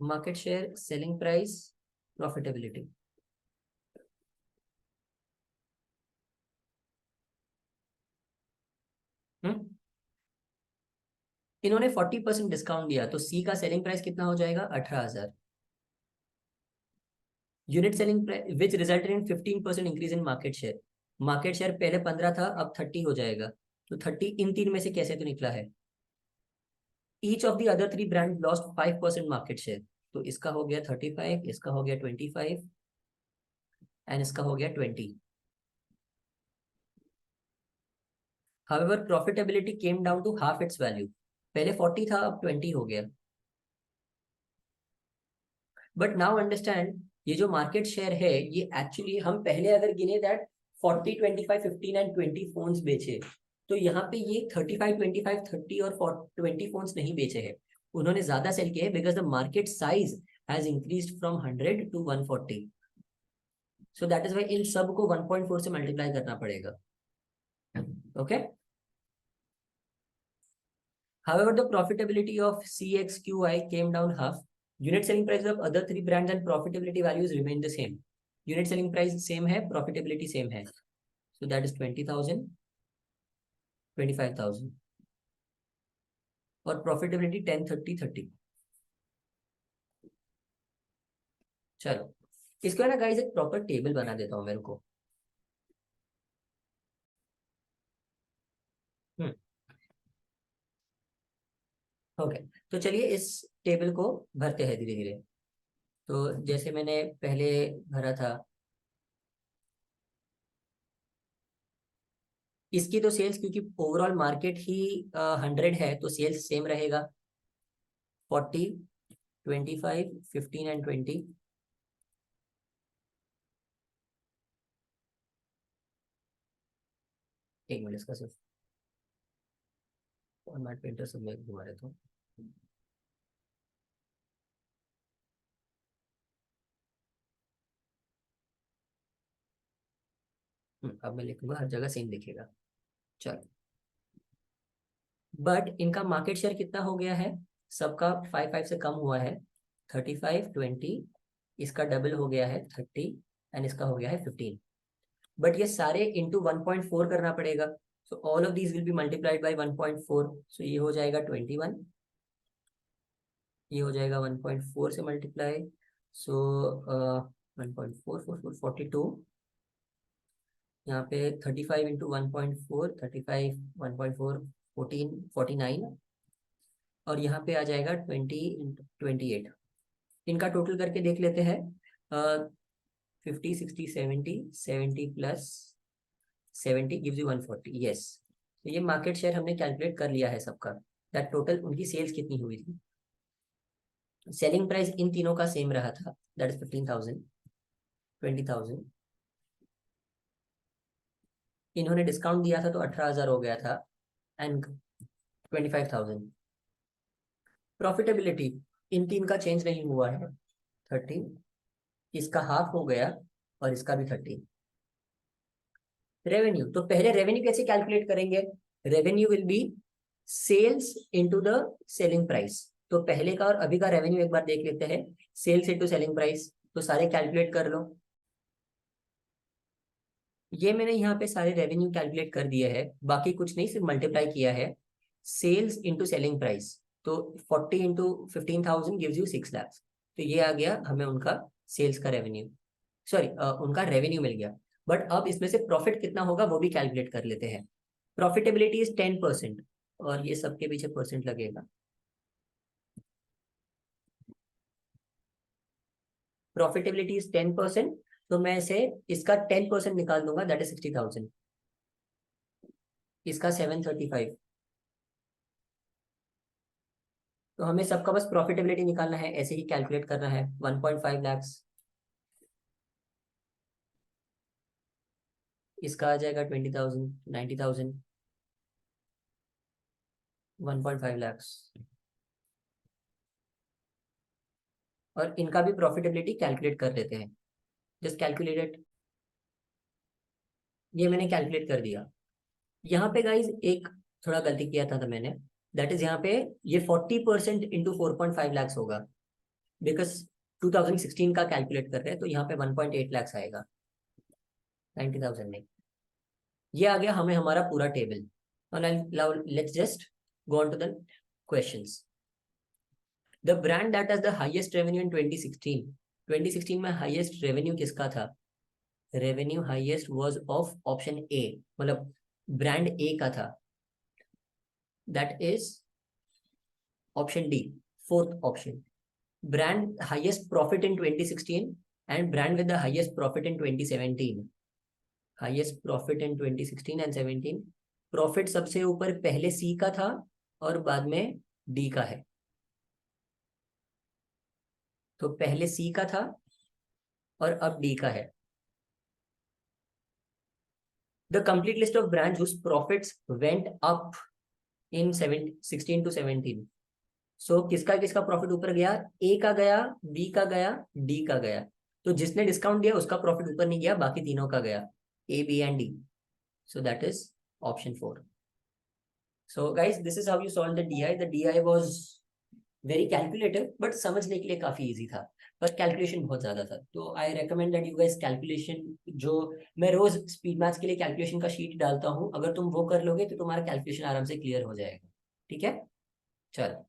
[SPEAKER 1] Market share, selling price, profitability. इन्होंने 40% डिस्काउंट दिया, तो सी का सेलिंग प्राइस कितना हो जाएगा? 18,000. Unit selling price which resulted in 15% increase in market share. Market share पहले 15 था, अब 30 हो जाएगा. तो 30 इन तीन में से कैसे तो निकला है. Each of the other 3 brand lost 5% market share. तो इसका हो गया 35, इसका हो गया 25 एंड इसका हो गया 20. However, profitability came down to half its value. पहले 40 था, अब 20 हो गया. बट नाउ अंडरस्टैंड, ये जो मार्केट शेयर है ये एक्चुअली हम पहले अगर गिने दैट 40 25 15 एंड 20 फोन्स बेचे, तो यहाँ पे ये 35 25 30 और 20 फोन्स नहीं बेचे हैं. उन्होंने ज्यादा सेल किए हैं because the market size has increased from 100 to 140. So that is why in सब को 1.4 से मल्टीप्लाई करना पड़ेगा. Okay. However, the profitability of CXQI came down half. Unit selling prices of other 3 brands and profitability values remain the same. Unit selling price same है, profitability same है. So that is 20,000, 25,000. और profitability 10, 30, 30. चलो, इसको ना guys एक proper table बना देता हूँ मेरे को. ओके, तो चलिए इस टेबल को भरते हैं धीरे धीरे. तो जैसे मैंने पहले भरा था, इसकी तो सेल्स, क्योंकि ओवरऑल मार्केट ही 100 है, तो सेल्स सेम रहेगा. 40, 25, 15 एंड 20. एक मिनट, इसका सिर्फ फॉर्मेट पेंटर सब में घुमा देता हूँ. अब मैं लिखूंगा, हर जगह सेम दिखेगा. चलो, बट इनका मार्केट शेयर कितना हो गया है? सबका 5 से कम हुआ है. 35, 20, इसका डबल हो गया है 30 एंड इसका हो गया है 15. बट ये सारे इंटू 1.4 करना पड़ेगा. So all of these will be multiplied by 1.4. सो ये हो जाएगा 21, ये हो जाएगा 1.4 से मल्टीप्लाई. सो 1.4 4 42. यहाँ पे 35 इंटू 1.4, 35 1.4 14 49. और यहाँ पे आ जाएगा 20 28. इनका टोटल करके देख लेते हैं। 50, 60, 70, 70 प्लस 70 गिव्स यू 140। यस, तो ये मार्केट शेयर हमने कैलकुलेट कर लिया है सबका, दैट टोटल उनकी सेल्स कितनी हुई थी। सेलिंग प्राइस इन तीनों का सेम रहा था, दैट इज 15,000, 20,000। इन्होंने डिस्काउंट दिया था तो 18,000 हो गया था, एंड 25,000। प्रॉफिटेबिलिटी इन तीन का चेंज नहीं हुआ है, 30, इसका हाफ हो गया और इसका भी 30। रेवेन्यू, तो पहले रेवेन्यू कैसे कैलकुलेट करेंगे? Revenue will be sales into the selling price. तो पहले का और अभी का रेवेन्यू एक बार देख लेते हैं, सेल्स इनटू सेलिंग प्राइस, तो सारे कैलकुलेट कर लो। ये मैंने यहाँ पे सारे रेवेन्यू कैलकुलेट कर दिए हैं, बाकी कुछ नहीं, सिर्फ मल्टीप्लाई किया है सेल्स इनटू सेलिंग प्राइस। तो 40 इंटू 15,000 गिव्स यू 6 लाख। तो ये आ गया हमें उनका सेल्स का रेवेन्यू, सॉरी उनका रेवेन्यू मिल गया। बट अब इसमें से प्रॉफिट कितना होगा वो भी कैलकुलेट कर लेते हैं। प्रॉफिटेबिलिटी इज 10%, और ये सबके पीछे परसेंट लगेगा। प्रॉफिटेबिलिटी इज 10%, तो मैं इसे इसका 10% निकाल दूंगा, दैट इज 60,000। इसका 735। तो हमें सबका बस प्रॉफिटेबिलिटी निकालना है, ऐसे ही कैलकुलेट करना है। 1.5 लाख, इसका आ जाएगा 20,000, 90,000, 1.5 लाख। और इनका भी प्रॉफिटेबिलिटी कैलकुलेट कर लेते हैं, जस्ट कैलकुलेटेड। ये मैंने कैलकुलेट कर दिया। यहाँ पे गाइज एक थोड़ा गलती किया था मैंने, दैट इज यहाँ पे ये 40% इंटू 4.5 लाख होगा, बिकॉज 2016 का कैलकुलेट कर रहे हैं, तो यहाँ पे 1.8 लाख आएगा, 90,000 नहीं। ये आ गया हमें हमारा पूरा table. Now let's just go on to the questions. The brand that has the highest revenue in 2016, 2016 में हाईएस्ट रेवेन्यू किसका था? Revenue highest was of option A, मतलब ब्रांड ए का था, that is option D, fourth option. Brand highest profit in 2016 and brand with the highest profit in 2017। Highest profit in 2016 and 17। Profit सबसे ऊपर पहले सी का था और बाद में डी का है, तो पहले सी का था और अब डी का है। The complete list of brands whose profits went up in 16 to 17। So किसका किसका प्रॉफिट ऊपर गया? ए का गया, बी का गया, डी का गया। तो जिसने डिस्काउंट दिया उसका प्रॉफिट ऊपर नहीं गया, बाकी तीनों का गया, A B and D. So that is option 4। So guys, this is how you solve the DI. The DI was very calculative, but समझने के लिए काफी इजी था, पर कैलकुलेशन बहुत ज्यादा था। तो I recommend that you guys calculation, जो मैं रोज स्पीड मैथ्स के लिए कैलकुलेशन का शीट डालता हूँ, अगर तुम वो कर लोगे तो तुम्हारा कैलकुलेशन आराम से क्लियर हो जाएगा। ठीक है, चलो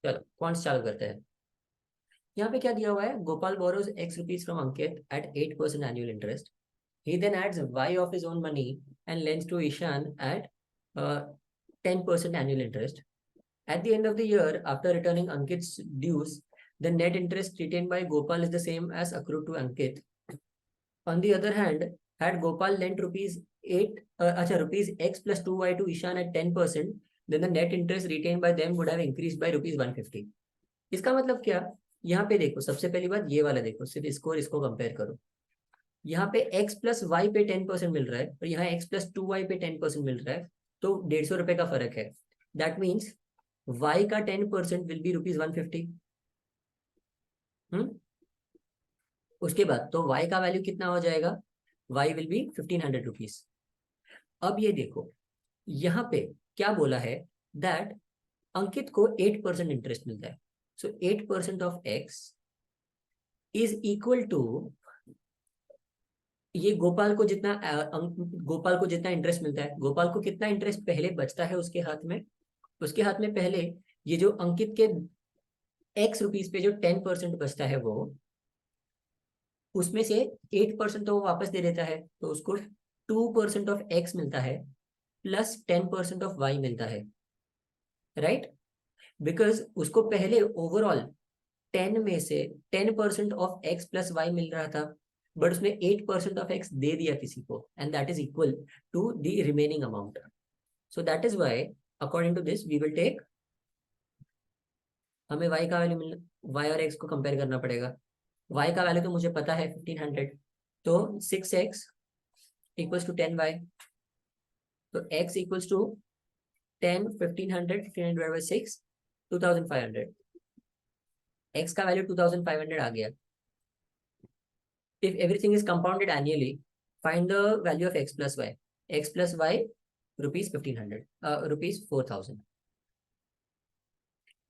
[SPEAKER 1] चलो कौन चालू करते हैं। यहाँ पे क्या दिया हुआ है? Gopal borrows x rupees from Ankit at 8% annual interest. He then adds y of his own money and lends to Ishan at 10% annual interest. At the end of the year, after returning Ankit's dues, the net interest retained by Gopal is the same as accrued to Ankit. On the other hand, had Gopal lent rupees 8, rupees x plus 2y to Ishan at 10%, then the net interest retained by them would have increased by rupees 150. इसका मतलब क्या? यहाँ पे देखो, सबसे पहली बात ये वाला देखो, सिर्फ इसको और इसको कंपेयर करो। यहाँ पे x प्लस वाई पे 10% मिल रहा है और यहाँ x प्लस 2y पे 10% मिल रहा है, तो 150 रुपए का फर्क है। दैट मीन्स y का 10% विल बी रुपीज 150। उसके बाद तो y का वैल्यू कितना हो जाएगा? y will be 1500 rupees. अब ये देखो, यहाँ पे क्या बोला है, दैट अंकित को 8% इंटरेस्ट मिलता है। So 8% of x is equal to, ये गोपाल को जितना इंटरेस्ट मिलता है, गोपाल को कितना इंटरेस्ट पहले बचता है उसके हाथ में? उसके हाथ में पहले ये जो अंकित के x रुपीज पे जो 10% बचता है, वो उसमें से 8% तो वो वापस दे देता है, तो उसको 2% ऑफ x मिलता है प्लस 10% ऑफ y मिलता है, राइट? बिकॉज उसको पहले ओवरऑल 10 में से 10% ऑफ x प्लस वाई मिल रहा था, बट उसने 8% ऑफ x दे दिया किसी को, and that is equal to the remaining amount. So that is why according to this we will take, हमें y का वैल्यू मिल, y और x को कंपेयर करना पड़ेगा. y का वैल्यू तो मुझे पता है 1500, तो 6x इक्वल्स टू 10y. तो x equals to 10, 1500 divide by 6, 2500. x का वैल्यू 2500 आ गया. If everything is compounded annually, find the value of x plus y. X plus y rupees 1500, rupees 4000.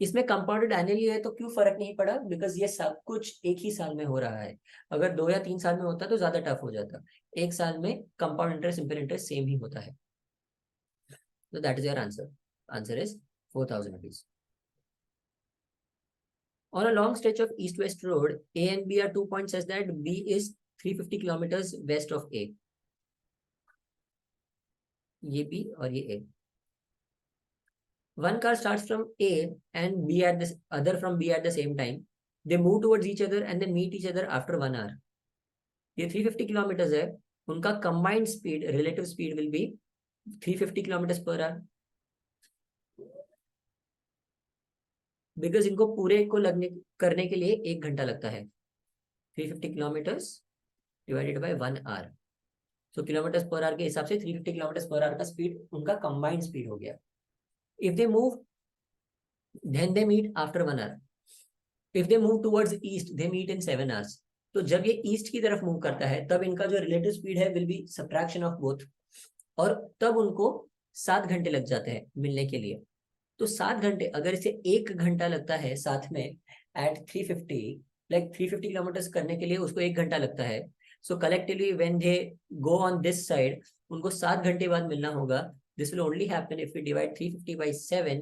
[SPEAKER 1] इसमें कंपाउंडेड एनुअली है तो क्यों फर्क नहीं पड़ा? बिकॉज ये सब कुछ एक ही साल में हो रहा है. अगर 2 या 3 साल में होता तो ज्यादा टफ हो जाता. एक साल में compound interest simple interest same ही होता है. तो that is your answer. Answer is 4000 rupees. On a long stretch of east-west road, A and B are 2 points such that B is 350 kilometers west of A. ये B और ये A. One car starts from A and B at the other from B at the same time. They move towards each other and they meet each other after 1 hour. ये 350 kilometers है. उनका combined speed, relative speed will be 350 kilometers per hour. Because इनको पूरे को लगने करने के लिए 1 घंटा लगता है. 350 kilometers divided by 1 hour. So kilometers per hour के हिसाब से 350 kilometers per hour का स्पीड उनका combined speed हो गया. If they move, then they meet after 1 hour. If they move towards east, they meet in 7 hours. तो जब ये ईस्ट की तरफ मूव करता है तब इनका जो रिलेटिव स्पीड है will be subtraction of both, और तब उनको 7 घंटे लग जाते हैं मिलने के लिए. तो 7 घंटे, अगर इसे 1 घंटा लगता है साथ में एट 350, लाइक 350 किलोमीटर करने के लिए उसको 1 घंटा लगता है. So collectively when they go on this side उनको 7 घंटे बाद मिलना होगा. This will only happen if we divide 350 by 7,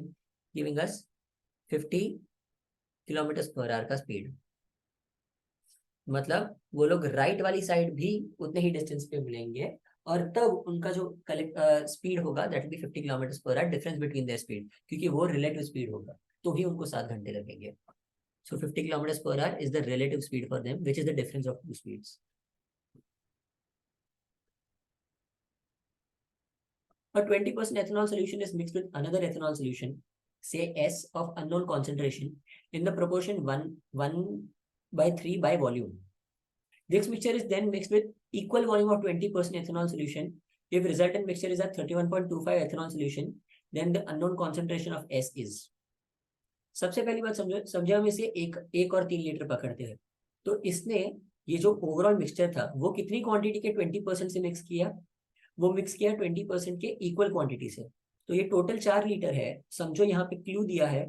[SPEAKER 1] giving us 50 kilometre per hour का स्पीड. मतलब वो लोग राइट वाली साइड भी उतने ही डिस्टेंस पे मिलेंगे, और तब उनका जो स्पीड होगा that will be 50 kilometre per our difference between their speed, क्योंकि वो रिलेटिव स्पीड होगा, तो ही उनको 7 घंटे लगेंगे. So 50 kilometre per hour is the relative speed for them, which is the difference of two speeds. A 20% ethanol solution is mixed with another ethanol solution, say S of unknown concentration, in the proportion 1/3 by volume. This mixture is then mixed with equal volume of 20% ethanol solution. If resultant mixture is a 31.25 ethanol solution, then the unknown concentration of S is. सबसे पहली बात समझो हम इसे 1 और 3 litre पकड़ते हैं. तो इसने ये जो ओवरऑल मिक्सचर था वो कितनी क्वांटिटी के 20% से मिक्स किया? वो मिक्स किया 20% के इक्वल क्वांटिटी से. तो ये टोटल 4 लीटर है. समझो यहाँ पे क्लू दिया है,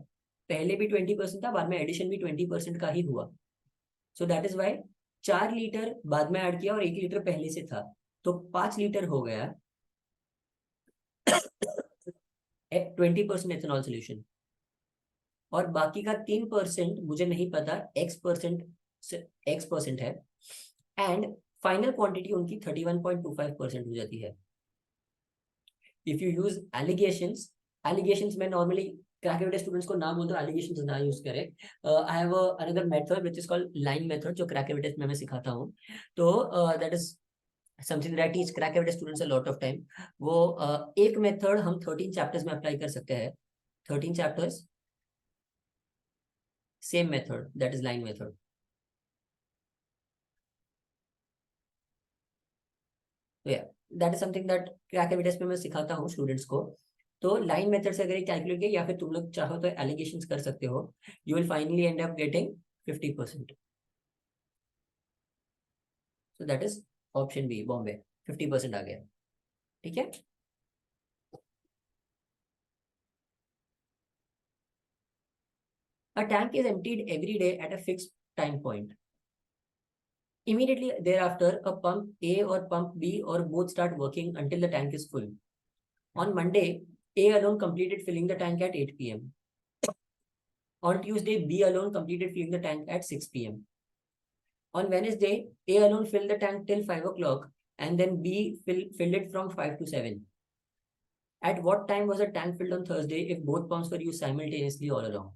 [SPEAKER 1] पहले भी 20% था, बाद में एडिशन भी 20% का ही हुआ. So that is why 4 litre बाद में ऐड किया और 1 लीटर पहले से था, तो 5 लीटर हो गया 20% एथेनॉल सोल्यूशन. और बाकी का 3% मुझे नहीं पता, एक्स परसेंट है, एंड फाइनल क्वांटिटी उनकी 31.25% हो जाती है. इफ यू यूज एलिगेशंस में नॉर्मली क्रैकरविटर स्टूडेंट्स को ना बोल दो, एलिगेशंस ना यूज करें. I have another method which is called line method, जो क्रैकरविटर में मैं सिखाता हूँ. तो that is something that teach क्रैकरविटर students a lot of time. वो एक मेथड हम 13 चैप्टर्स में अप्लाई कर सकते हैं. 13 chapters, same method, that is line method. तो या दैट इज समथिंग दैट क्रैकरविटर्स में मैं सिखाता हूँ स्टूडेंट्स को. तो लाइन मेथड से अगर कैलकुलेट किया, या फिर तुम लोग चाहो तो एलिगेशंस कर सकते हो, you will finally end up getting 50%. So that is option B, Bombay. 50% आ गया. ठीक है. A tank is emptied every day at a fixed time point. Immediately thereafter, a pump A or pump B or both start working until the tank is full. On Monday, A alone completed filling the tank at 8 p.m. On Tuesday, B alone completed filling the tank at 6 p.m. On Wednesday, A alone filled the tank till 5 o'clock and then B filled it from 5 to 7. At what time was the tank filled on Thursday if both pumps were used simultaneously all along?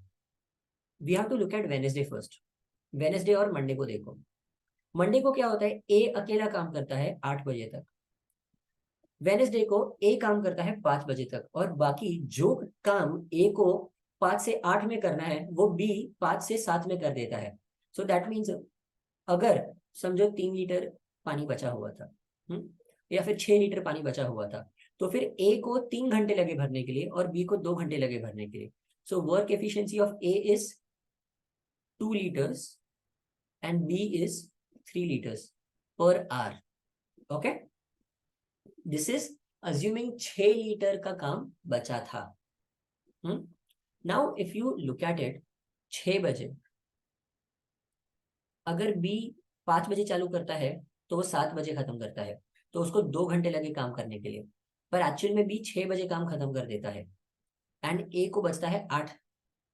[SPEAKER 1] We have to look at Wednesday first. Wednesday और Monday को देखो. Monday को क्या होता है, ए अकेला काम करता है 8 बजे तक. वेनेसडे को ए काम करता है 5 बजे तक, और बाकी जो काम ए को 5 से 8 में करना है वो बी 5 से 7 में कर देता है. सो दैट मीन्स अगर समझो 3 लीटर पानी बचा हुआ था, या फिर 6 लीटर पानी बचा हुआ था, तो फिर ए को 3 घंटे लगे भरने के लिए और बी को 2 घंटे लगे भरने के लिए. So work efficiency of A is 2 liters and B is 3 liters per hour. Okay? This is assuming 6 litre का काम बचा था. Now if you look at it, 6 बजे अगर B 5 बजे चालू करता है तो वो 7 बजे खत्म करता है, तो उसको 2 घंटे लगे काम करने के लिए, पर एक्चुअल में B 6 बजे काम खत्म कर देता है एंड A को बचता है 8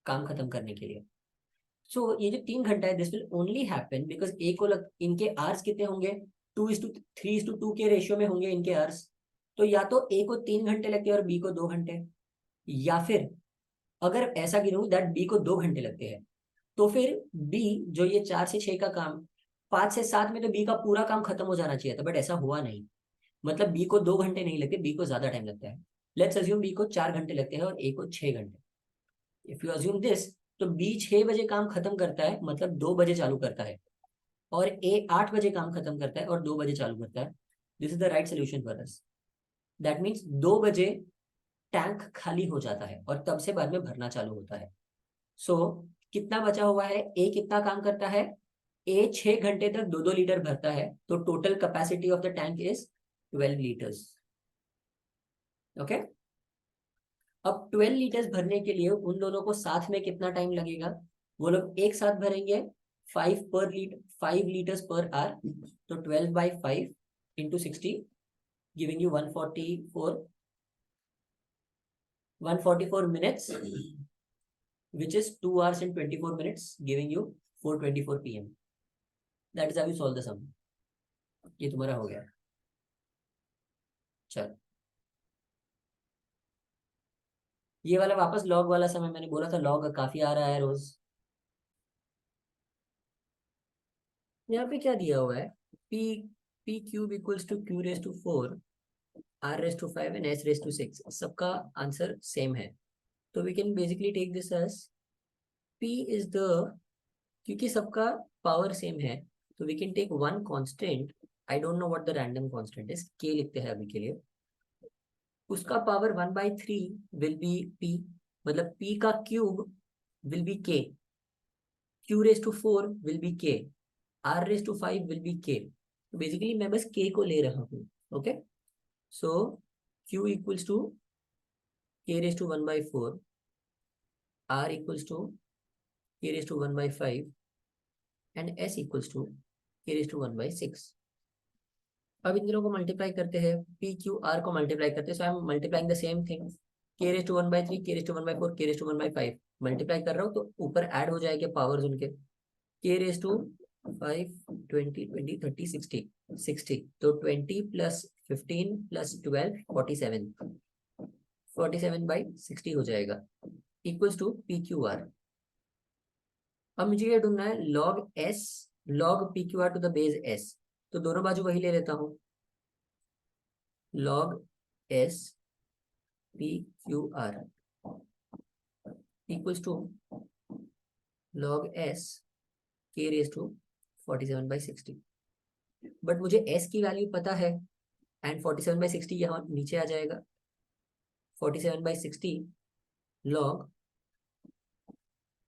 [SPEAKER 1] काम खत्म करने के लिए. सो ये जो 3 घंटा है, this will only happen because A को इनके आवर्स कितने होंगे, 2:3:2 के रेशियो में होंगे इनके आवर्स. तो या तो ए को 3 घंटे लगते हैं और बी को 2 घंटे, या फिर अगर ऐसा गिनूं दैट बी को 2 घंटे लगते हैं, तो फिर बी जो ये 4 से 6 का काम 5 से 7 में तो बी का पूरा काम खत्म हो जाना चाहिए था, बट ऐसा हुआ नहीं. मतलब बी को 2 घंटे नहीं लगते, बी को ज्यादा टाइम लगता है. लेट्स अज्यूम बी को 4 घंटे लगते हैं और ए को 6 घंटे. इफ यू अज्यूम दिस, तो बी 6 बजे काम खत्म करता है, मतलब 2 बजे चालू करता है, और ए 8 बजे काम खत्म करता है और 2 बजे चालू करता है. This is the right solution for us. That means 2 बजे टैंक खाली हो जाता है और तब से बाद में भरना चालू होता है. सो कितना बचा हुआ है, ए कितना काम करता है, ए 6 घंटे तक 2-2 लीटर भरता है, तो total capacity of the tank is 12 litres. Okay. अब 12 लीटर्स भरने के लिए उन दोनों को साथ में कितना टाइम लगेगा, वो लोग एक साथ भरेंगे 5 लीटर्स पर आवर. तो 12/5 into 60 giving you 144 minutes, which is 2 hours and 24 minutes giving you 4:24 PM. That is how you solve the sum. ये तुम्हारा हो गया. चल, ये वाला वापस लॉग वाला समय, मैंने बोला था लॉग काफी आ रहा है रोज. यहाँ पे क्या दिया हुआ है, p cube equals to q raise to 4 r raise to 5 and s raise to 6. सबका आंसर सेम है, तो we can basically take this as p is the, क्योंकि सबका पावर सेम है, तो we can take one constant. I don't know what the random constant is, k लिखते हैं अभी के लिए. उसका पावर 1/3 विल बी p, मतलब p का cube will be k, q raise to 4 will be k, r raise to 5 will be k. तो basically मैं बस k को ले रहा हूँ. Okay. So q equals to k raise to 1/4, r equals to k raise to 1/5 and s equals to k raise to 1/6. अब इन दोनों को मल्टीप्लाई करते हैं, p q r को मल्टीप्लाई करते हैं. So I am multiplying the same thing, k raise to 1/3, k raise to 1/4, k raise to 1/5 multiply कर रहा हूँ, तो ऊपर ऐड हो जाएंगे पावर्स उनके. k raise to 5, 20, 20, 30, 60, 60. तो 20 प्लस 15 प्लस 12, 47. 47/60 हो जाएगा, equals to P Q R. अब मुझे ये ढूंढना है log S, log P Q R to the base S. तो दोनों बाजू वही ले लेता हूँ, log S P Q R equals to log S के रेज टू 47/60. बट मुझे s की वैल्यू पता है एंड 47/60 यहाँ नीचे आ जाएगा. 47/60 log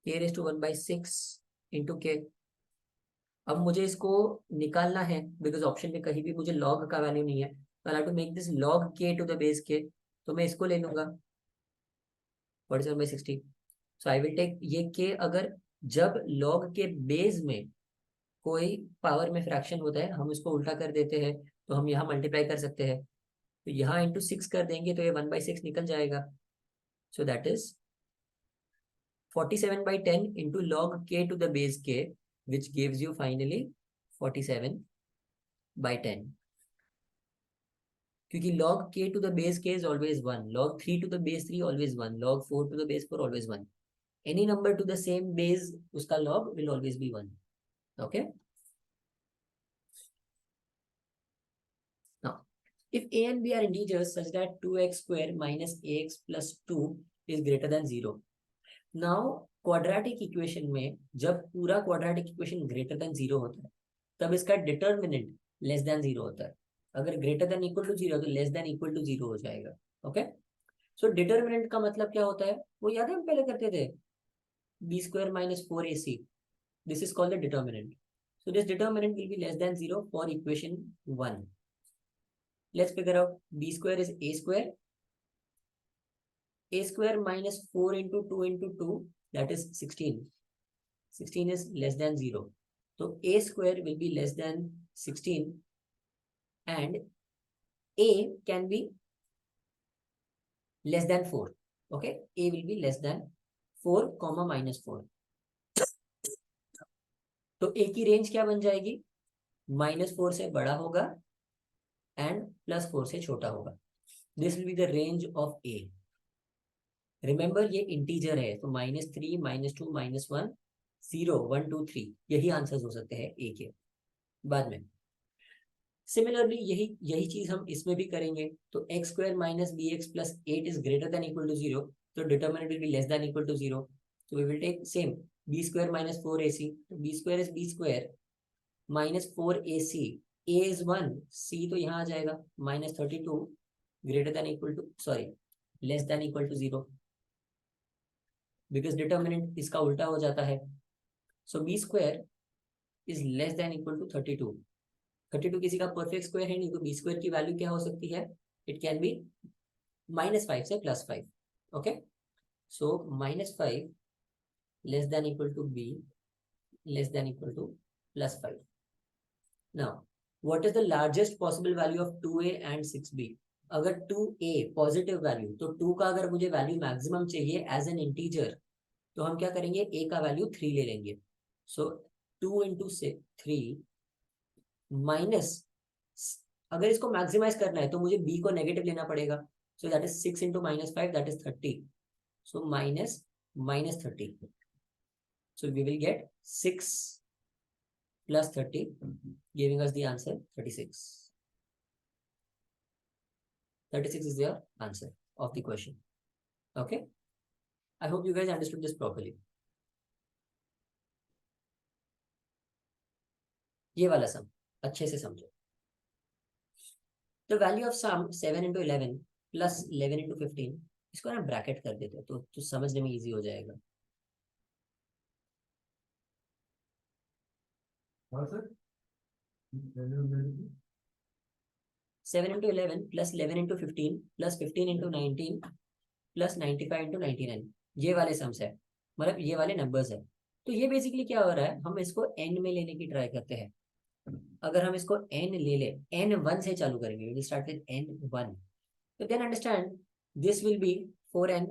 [SPEAKER 1] k raise to 1/6 into k. अब मुझे इसको निकालना है बिकॉज ऑप्शन में कहीं भी मुझे log का वैल्यू नहीं है, तो I have to make this log k to the base k. तो मैं इसको ले लूंगा 47/60. सो आई विल टेक ये k, अगर जब log के बेस में कोई पावर में फ्रैक्शन होता है हम इसको उल्टा कर देते हैं, तो हम यहाँ मल्टीप्लाई कर सकते हैं. तो यहाँ इंटू 6 कर देंगे तो ये 1/6 निकल जाएगा. So that is 47/10 into log k to the base k, which gives you finally 47/10. क्योंकि log k to the base k is always 1, log 3 to the base 3 always 1, log 4 to the base 4 always 1. Any number to the same base, उसका log will always be 1. Okay. Now, if a and b are integers such that 2x square minus ax plus 2 is greater than 0. Now, quadratic equation में जब पूरा quadratic equation greater than 0 होता है, तब इसका determinant less than 0 होता है. अगर greater than equal to 0 तो less than equal to 0 हो जाएगा. Okay? So determinant का मतलब क्या होता है? वो याद है हम पहले करते थे, b square minus 4ac. This is called the determinant. So this determinant will be less than 0 for equation 1. Let's figure out. B square is a square. A square minus 4 into 2 into 2, that is 16. 16 is less than 0. So a square will be less than 16 and a can be less than 4. Okay, a will be less than 4 comma minus 4. तो a की range क्या बन जाएगी? -4 से बड़ा होगा and +4 से छोटा होगा. This will be the range of a. Remember ये इंटीजर है, तो -3, -2, -1, 0, 1, 2, 3 यही आंसर्स हो सकते हैं a के. बाद में सिमिलरली यही चीज हम इसमें भी करेंगे. तो x square minus bx plus 8 is greater than equal to 0. तो determinant will be less than equal to 0. So we will take same b square minus 4ac. तो b square is b square minus 4ac. a is 1, c तो यहाँ आ जाएगा -32 greater than equal to less than equal to 0. Because determinant इसका उल्टा हो जाता है. So b square is less than equal to 32. 32 किसी का परफेक्ट स्क्वायर है नहीं, तो बी स्क्वायर की वैल्यू क्या हो सकती है? इट कैन बी -5 से +5. Okay, so -5 less than equal to B less than equal to +5. Now what is the largest possible value of 2a and 6b? अगर 2a पॉजिटिव वैल्यू, तो 2 का अगर मुझे वैल्यू मैक्सिमम चाहिए एज एन इंटीजर, तो हम क्या करेंगे? a का वैल्यू 3 ले लेंगे. सो 2 into 3 माइनस, अगर इसको मैक्सिमाइज करना है तो मुझे b को नेगेटिव लेना पड़ेगा. So that is 6 into -5, that is 30. So -30. So we will get 6 plus 30 giving us the answer 36. 36 is your answer of the question. Okay, I hope you guys understood this properly. ये वाला सम अच्छे से समझो. The value of sum 7 into 11 plus 11 into 15, इसको ना bracket कर देते हैं तो समझने में इजी हो जाएगा. हाँ sir. 7 into 11 plus 11 into 15 plus 15 into 19 plus 95 into 99, ये वाले सम्स है, मतलब ये वाले नंबर्स है. तो ये बेसिकली क्या हो रहा है, हम इसको n में लेने की ट्राई करते हैं. अगर हम इसको n ले ले, n1 से चालू करेंगे, we will start with n1. So then understand this will be 4n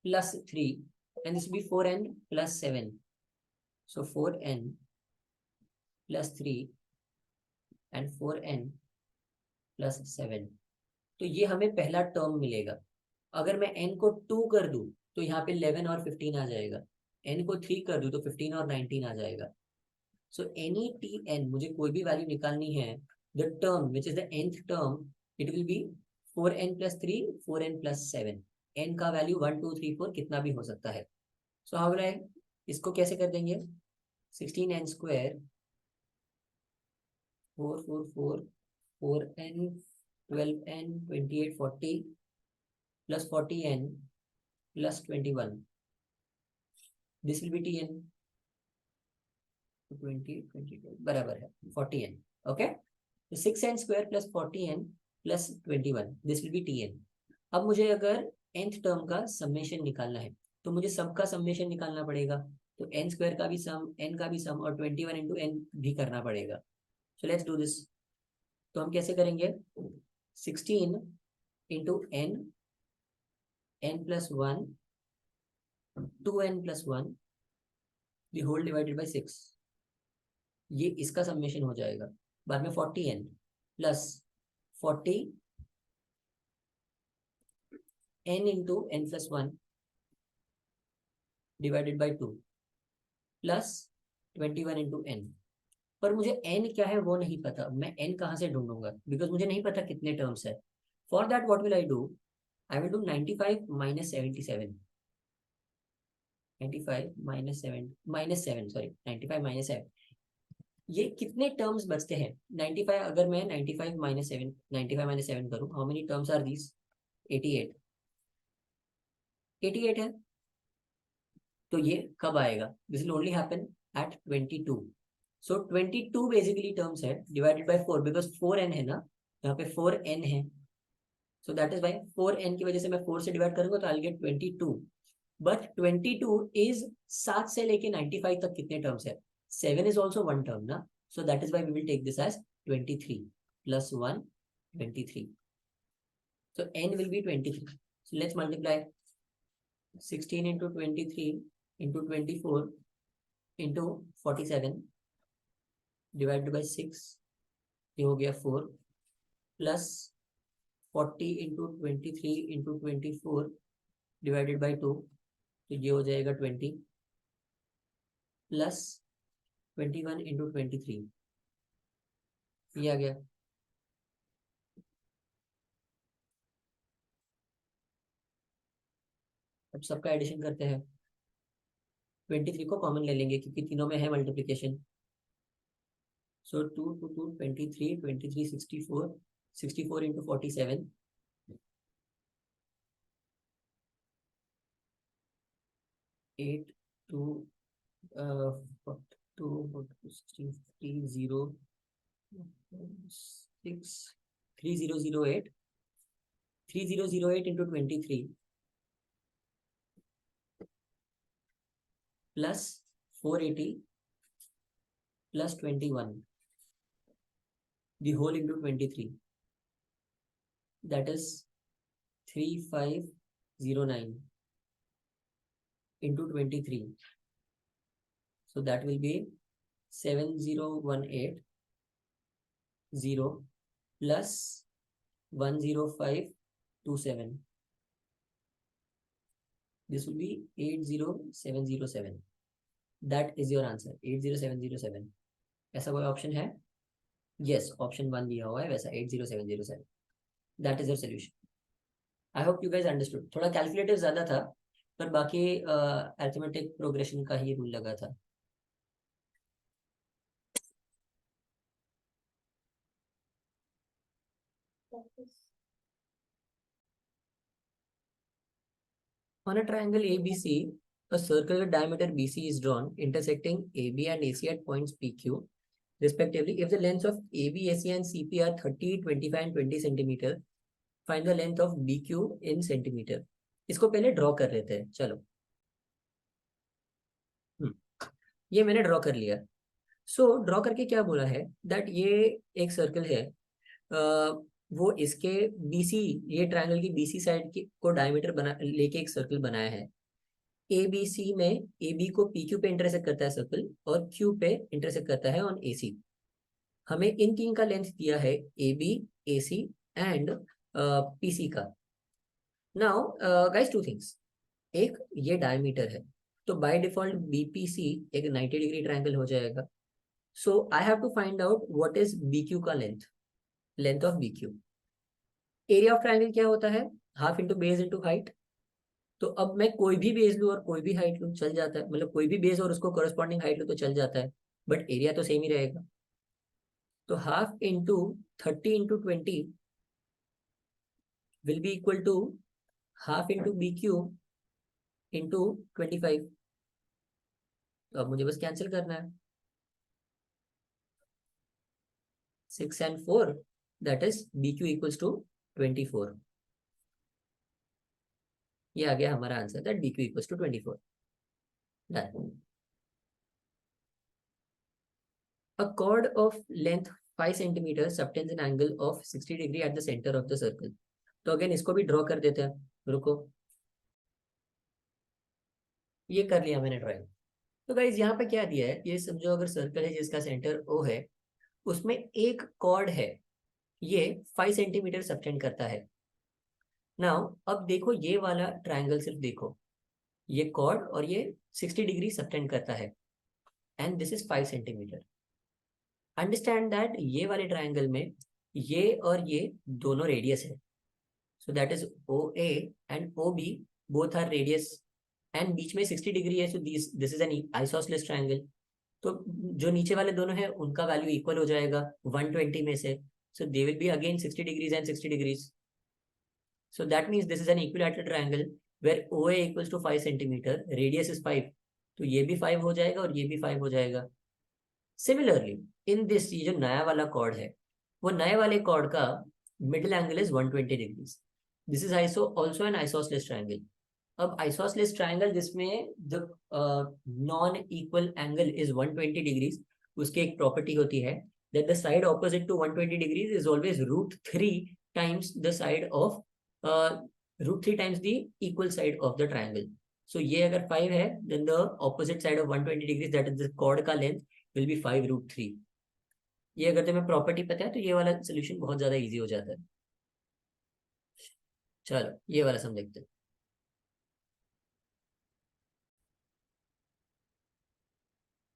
[SPEAKER 1] plus 3 and this will be 4n plus 7. So 4n plus 3 and 4n plus 7. तो ये हमें पहला टर्म मिलेगा. अगर मैं n को 2 कर दूं तो यहाँ पे 11 और 15 आ जाएगा. n को 3 कर दूं तो 15 और 19 आ जाएगा. सो एनी tn, मुझे कोई भी वैल्यू निकालनी है, the term which is the nth term, it will be 4n plus 3 4n plus 7. n का वैल्यू 1 2 3 4 कितना भी हो सकता है. सो हाउ विल आई, इसको कैसे कर देंगे? 16n square 4 4 4 4n 12n 28 40 plus 40n plus 21. This will be tn. 20 22 बराबर है 40n. ओके, तो 6n square plus 40n plus 21, this will be tn. अब मुझे अगर nth टर्म का समेशन निकालना है तो मुझे सबका समेशन निकालना पड़ेगा. तो n स्क्वायर का भी सम, n का भी सम और 21 into n भी करना पड़ेगा. So let's do this. तो हम कैसे करेंगे? 16 into n, n plus 1, 2n plus 1, the whole divided by 6. ये इसका समेशन हो जाएगा. बाद में 40n plus 40 n into n plus 1 divided by 2 plus 21 into n। पर मुझे n क्या है वो नहीं पता, मैं n कहाँ से ढूंढूंगा, बिकॉज मुझे नहीं पता कितने टर्म्स है। For that what will I do, I will do 95 minus 77, 95 minus 7 minus 7 sorry 95 minus 7, ये कितने टर्म्स बचते हैं 95, अगर मैं 95 माइनस 7 95 माइनस 7 करूं, how many terms are these, 88, 88 है। तो ये कब आएगा, this will only happen at 22। So 22 basically terms है डिवाइडेड बाय 4, बिकॉज 4n है ना, यहाँ पे 4n है। So that is by 4n की वजह से मैं 4 से डिवाइड करूंगा तो आई गेट 22। बट 22 इज 7 से लेके 95 तक कितने टर्म्स है, 7 इज ऑल्सो वन टर्म ना, so that is why we will take this as 23 plus 1 23। So n will be 23. So let's multiply 16 into 23 into 24 into 47 divided by 6, ये हो गया 4 plus 40 into 23 into 24 divided by 2, तो ये हो जाएगा 20 plus 21 into 23, ये आ गया। अब सबका एडिशन करते हैं, 23 को कॉमन ले लेंगे क्योंकि तीनों में है multiplication. So 2 2 2 23 23 64 64 into 47, 8 2 2 16 3 0 6 3008 3008 into 23 plus 480 plus 21, the whole into 23, that is 3509 into 23, so that will be 7018 0 plus 10527, this will be 80707, that is your answer 80707। ऐसा कोई ऑप्शन है? यस, ऑप्शन 1 दिया हुआ है वैसा 80707, that is your solution. I hope you guys understood, थोड़ा calculative ज्यादा था पर बाकी अरिथमेटिक प्रोग्रेशन का ही रूल लगा था। On a triangle ABC, a circular diameter BC is drawn intersecting AB and AC at points PQ respectively. If the lengths of AB, AC and CP are 30, 25 and 20 centimeter, find the length of BQ in centimeter. इसको पहले draw कर लेते हैं, चलो। ये मैंने draw कर लिया। सो ड्रॉ करके क्या बोला है दैट ये एक सर्कल है, वो इसके बीसी, ये ट्रायंगल की बीसी साइड की को डायमीटर बना लेके एक सर्कल बनाया है। ए बी सी में ए बी को पी क्यू पे इंटरसेक्ट करता है सर्कल और क्यू पे इंटरसेक्ट करता है ऑन ए सी। हमें इन तीन का लेंथ दिया है A B, A C and P C का। नाउ गाइस टू थिंग्स, एक ये डायमीटर है तो बाय डिफॉल्ट बीपीसी एक 90 डिग्री ट्रायंगल हो जाएगा। So I have to find out what is BQ का length, length of BQ. Area of triangle क्या होता है, half into base into height. तो अब मैं कोई भी बेस लूं और कोई भी हाइट लूं चल जाता है, मतलब कोई भी बेस और उसको करस्पॉन्डिंग हाइट लूं तो चल जाता है, बट एरिया तो सेम ही रहेगा। तो half into 30 into 20 will be equal to half into B Q into 25। तो अब मुझे बस कैंसिल करना है, 6 and 4, that is BQ equals to 24। ये आ गया हमारा answer, that BQ equals to 24। Done. A chord of length 5 centimeter subtends an angle of 60 degree at the center of the circle। तो अगेन इसको भी ड्रॉ कर देते हैं, रुको, ये कर लिया मैंने ड्राइंग। तो गाइज यहाँ पे क्या दिया है, ये समझो अगर सर्कल है जिसका सेंटर O है, उसमें एक कॉर्ड है, ये 5 सेंटीमीटर सबटेंड करता है। नाउ अब देखो ये वाला ट्राइंगल, सिर्फ देखो ये कॉर्ड और ये 60 डिग्री सबटेंड करता है, and this is 5 centimetre. Understand that ये वाले ट्राइंगल में ये और ये दोनों रेडियस है, so that is O A and O B, both are radius, and बीच में 60 डिग्री है, so this is an isosceles triangle. तो जो नीचे वाले दोनों हैं उनका वैल्यू इक्वल हो जाएगा 120 में से, so they will be again 60 degrees and 60 degrees. So that means this is an equilateral triangle where OA equals to 5 centimetre, radius is 5, तो ये भी 5 हो जाएगा और ये भी 5 हो जाएगा। सिमिलरली इन दिस, ये जो नया वाला कॉर्ड है, वो नए वाले कॉर्ड का middle angle is 120 degrees. This is iso also an isosceles triangle. अब आइसोसेलेस ट्राइंगल जिसमें the non equal angle is 120 degrees, उसकी एक प्रॉपर्टी होती है that the side opposite to 120 degrees is always root 3 times the side of root 3 times the equal side of the triangle. So ये अगर 5 है, then the opposite side of 120 degrees, that is the chord का length, will be 5 root 3. ये अगर तुम्हें property पता है तो ये वाला सोल्यूशन बहुत ज्यादा इजी हो जाता है। चलो ये वाला सम देखते हैं।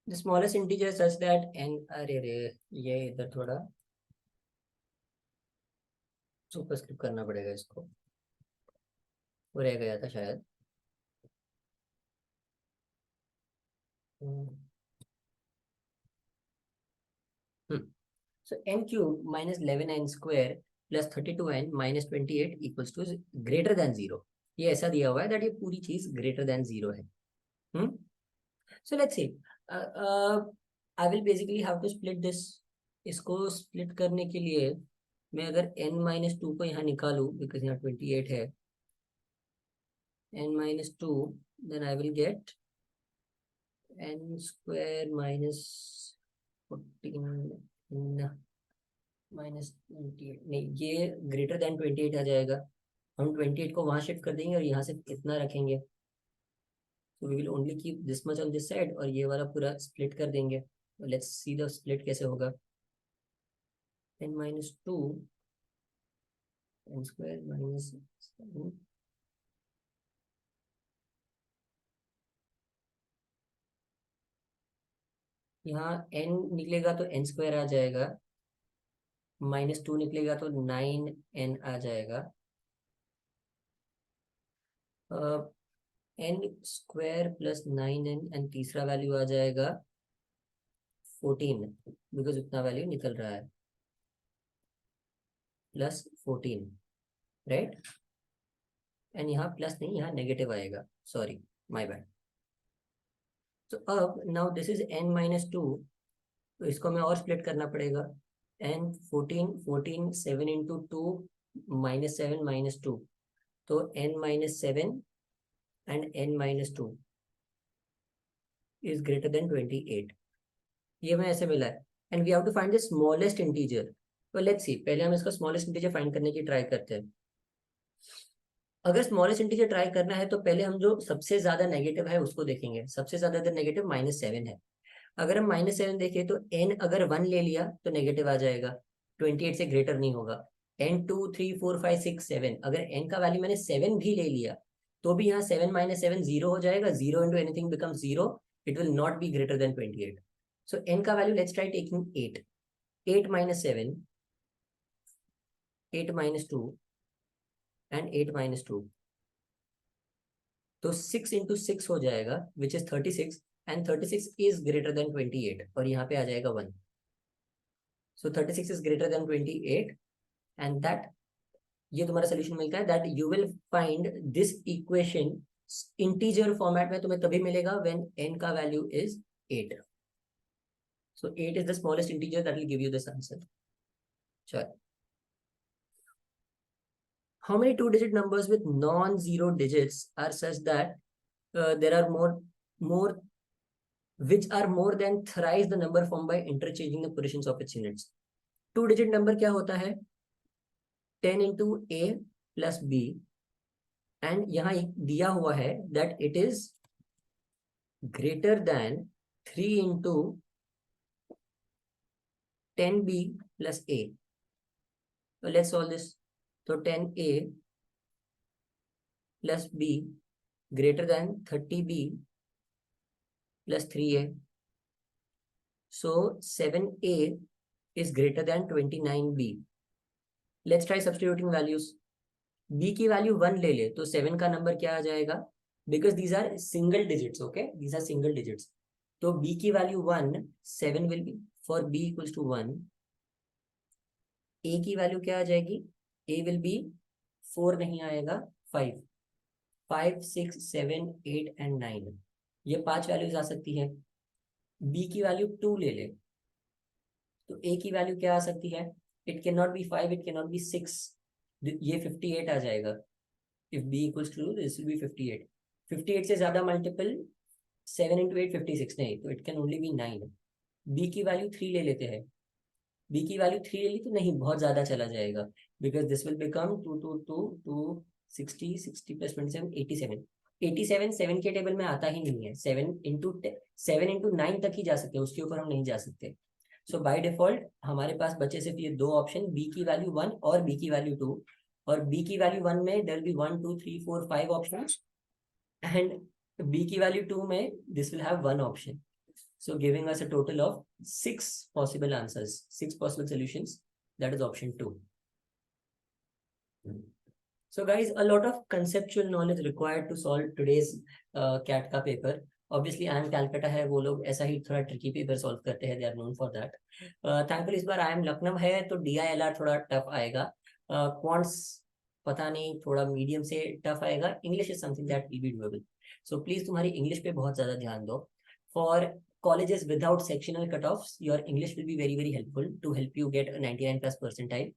[SPEAKER 1] The smallest integer such that n, अरे रे, ये इधर थोड़ा सुपरस्क्रिप्ट करना पड़ेगा इसको, वो रह गया था शायद। हम्म So n cube minus 11n square plus 32n minus 28 equals to greater than 0. ये ऐसा दिया हुआ है that ये पूरी चीज greater than 0 है। So let's see. I will basically have to split this. इसको split करने के लिए मैं अगर n minus 2 को यहाँ निकालूं, because यहाँ 28 है, n minus 2, then I will get n square minus 14 minus 28, नहीं ये ग्रेटर देन 28 आ जाएगा। हम 28 को वहां शिफ्ट कर देंगे और यहाँ से इतना रखेंगे, तो we will only keep this much on this side और ये वाला पूरा स्प्लिट कर देंगे। लेट्स सी द स्प्लिट कैसे होगा। n minus 2 n square minus 7, यहाँ n निकलेगा तो n स्क्वायर आ जाएगा, माइनस 2 निकलेगा तो 9n आ जाएगा, n square plus 9n, and तीसरा वैल्यू आ जाएगा 14, बिकॉज उतना वैल्यू निकल रहा है, प्लस 14, राइट। एंड यहाँ प्लस नहीं, यहाँ नेगेटिव आएगा, सॉरी माय बैड। तो अब now this is n minus 2, तो इसको हमें और स्प्लिट करना पड़ेगा। n 14 14 7 इंटू 2 माइनस 7 माइनस 2, तो n minus 7 and n minus 2 is greater than 28। ये हमें ऐसे मिला है, and we have to find the smallest integer. तो लेट्स सी, पहले हम इसका स्मॉलेस्ट इंटीजर फाइंड करने की ट्राई करते हैं। अगर स्मॉलेस्ट इंटीजर ट्राई करना है तो पहले हम जो सबसे ज्यादा नेगेटिव है उसको देखेंगे। सबसे ज्यादा इधर नेगेटिव -7 है। अगर हम -7 देखें तो n अगर 1 ले लिया तो नेगेटिव आ जाएगा, 28 से ग्रेटर नहीं होगा। n 2 3 4 5 6 7, अगर n का वैल्यू मैंने 7 भी ले लिया तो भी यहाँ 7 माइनस 7 0 हो जाएगा, 0 into anything becomes 0, it will not be greater than 28। So n का value let's try taking 8, 8 minus 7, 8 minus 2 and 8 minus 2, तो 6 इंटू 6 हो जाएगा which is 36, and 36 is greater than 28, और यहाँ पे आ जाएगा 1। सो 36 is greater than 28, and that, ये तुम्हारा सोल्यूशन मिलता है, that you will find this equation integer format में तुम्हें तभी मिलेगा व्हेन n का value is 8। So 8 is the smallest integer that will give you this answer. चलो, how many two digit numbers with non-zero digits are such that there are more which are more than thrice the number formed by interchanging the positions of its units? Two digit number क्या होता है? 10 into A plus B, and यहाँ दिया हुआ है that it is greater than 3 into 10b plus A. तो let's solve this. तो 10a plus b greater than 30b plus 3a, so 7a is greater than 29b. Let's try substituting values. b की value 1 ले ले तो 7 का number क्या आ जाएगा, because these are single digits, okay, these are single digits. तो b की value 1, 7 will be, for b equals to 1। a की वैल्यू क्या आ जाएगी, a विल बी 4 नहीं आएगा, 5, 5 6 7 8 एंड 9, ये 5 वैल्यूज आ सकती है। b की वैल्यू 2 ले ले तो a की वैल्यू क्या आ सकती है, it can not be 5, it can not be 6, ये 58 आ जाएगा। If b equals to this will be 58, 58 से ज्यादा मल्टीपल 7 इंटू 8 56 नहीं, तो it can only be 9। b की वैल्यू 3 ले लेते हैं, b की वैल्यू 3 ले ली तो नहीं, बहुत ज्यादा चला जाएगा, because this will become 2 2 2 2 60 60 plus 27 87, 87 7 के टेबल में आता ही नहीं है, 7 इंटू 9 तक ही जा सकते हैं, उसके ऊपर हम नहीं जा सकते। सो बाय डिफॉल्ट हमारे पास बचे सिर्फ ये दो ऑप्शन, b की वैल्यू 1 और b की वैल्यू 2, और b की वैल्यू 1 में there will be 1 2 3 4 5 options, and b की वैल्यू 2 में this will have 1 option, so giving us a total of 6 possible answers, 6 possible solutions, that is option 2. So guys, a lot of conceptual knowledge required to solve today's CAT का paper. Obviously IIM Calcutta है, वो लोग ऐसा ही थोड़ा tricky paper solve करते हैं, they are known for that. Thankfully इस बार IIM Lucknow है तो DILR थोड़ा टफ आएगा, क्वांट्स पता नहीं थोड़ा मीडियम से टफ आएगा, English is something that will be doable, so please तुम्हारी इंग्लिश पे बहुत ज्यादा ध्यान दो। For colleges without sectional cutoffs, your English will be very very helpful to help you get a 99 plus percentile,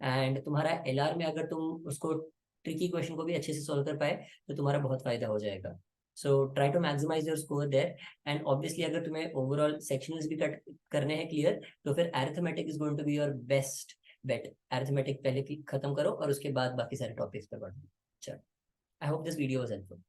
[SPEAKER 1] and तुम्हारा LR में अगर तुम उसको ट्रिकी क्वेश्चन को भी अच्छे से सॉल्व कर पाए तो तुम्हारा बहुत फायदा हो जाएगा। So try to maximize your score there, and obviously अगर तुम्हें ओवरऑल सेक्शनल्स भी कट करने हैं क्लियर, तो फिर arithmetic is going to be your best bet. Arithmetic पहले खत्म करो और उसके बाद बाकी सारे टॉपिक्स पे बढ़ो। चलो, I hope this video was helpful.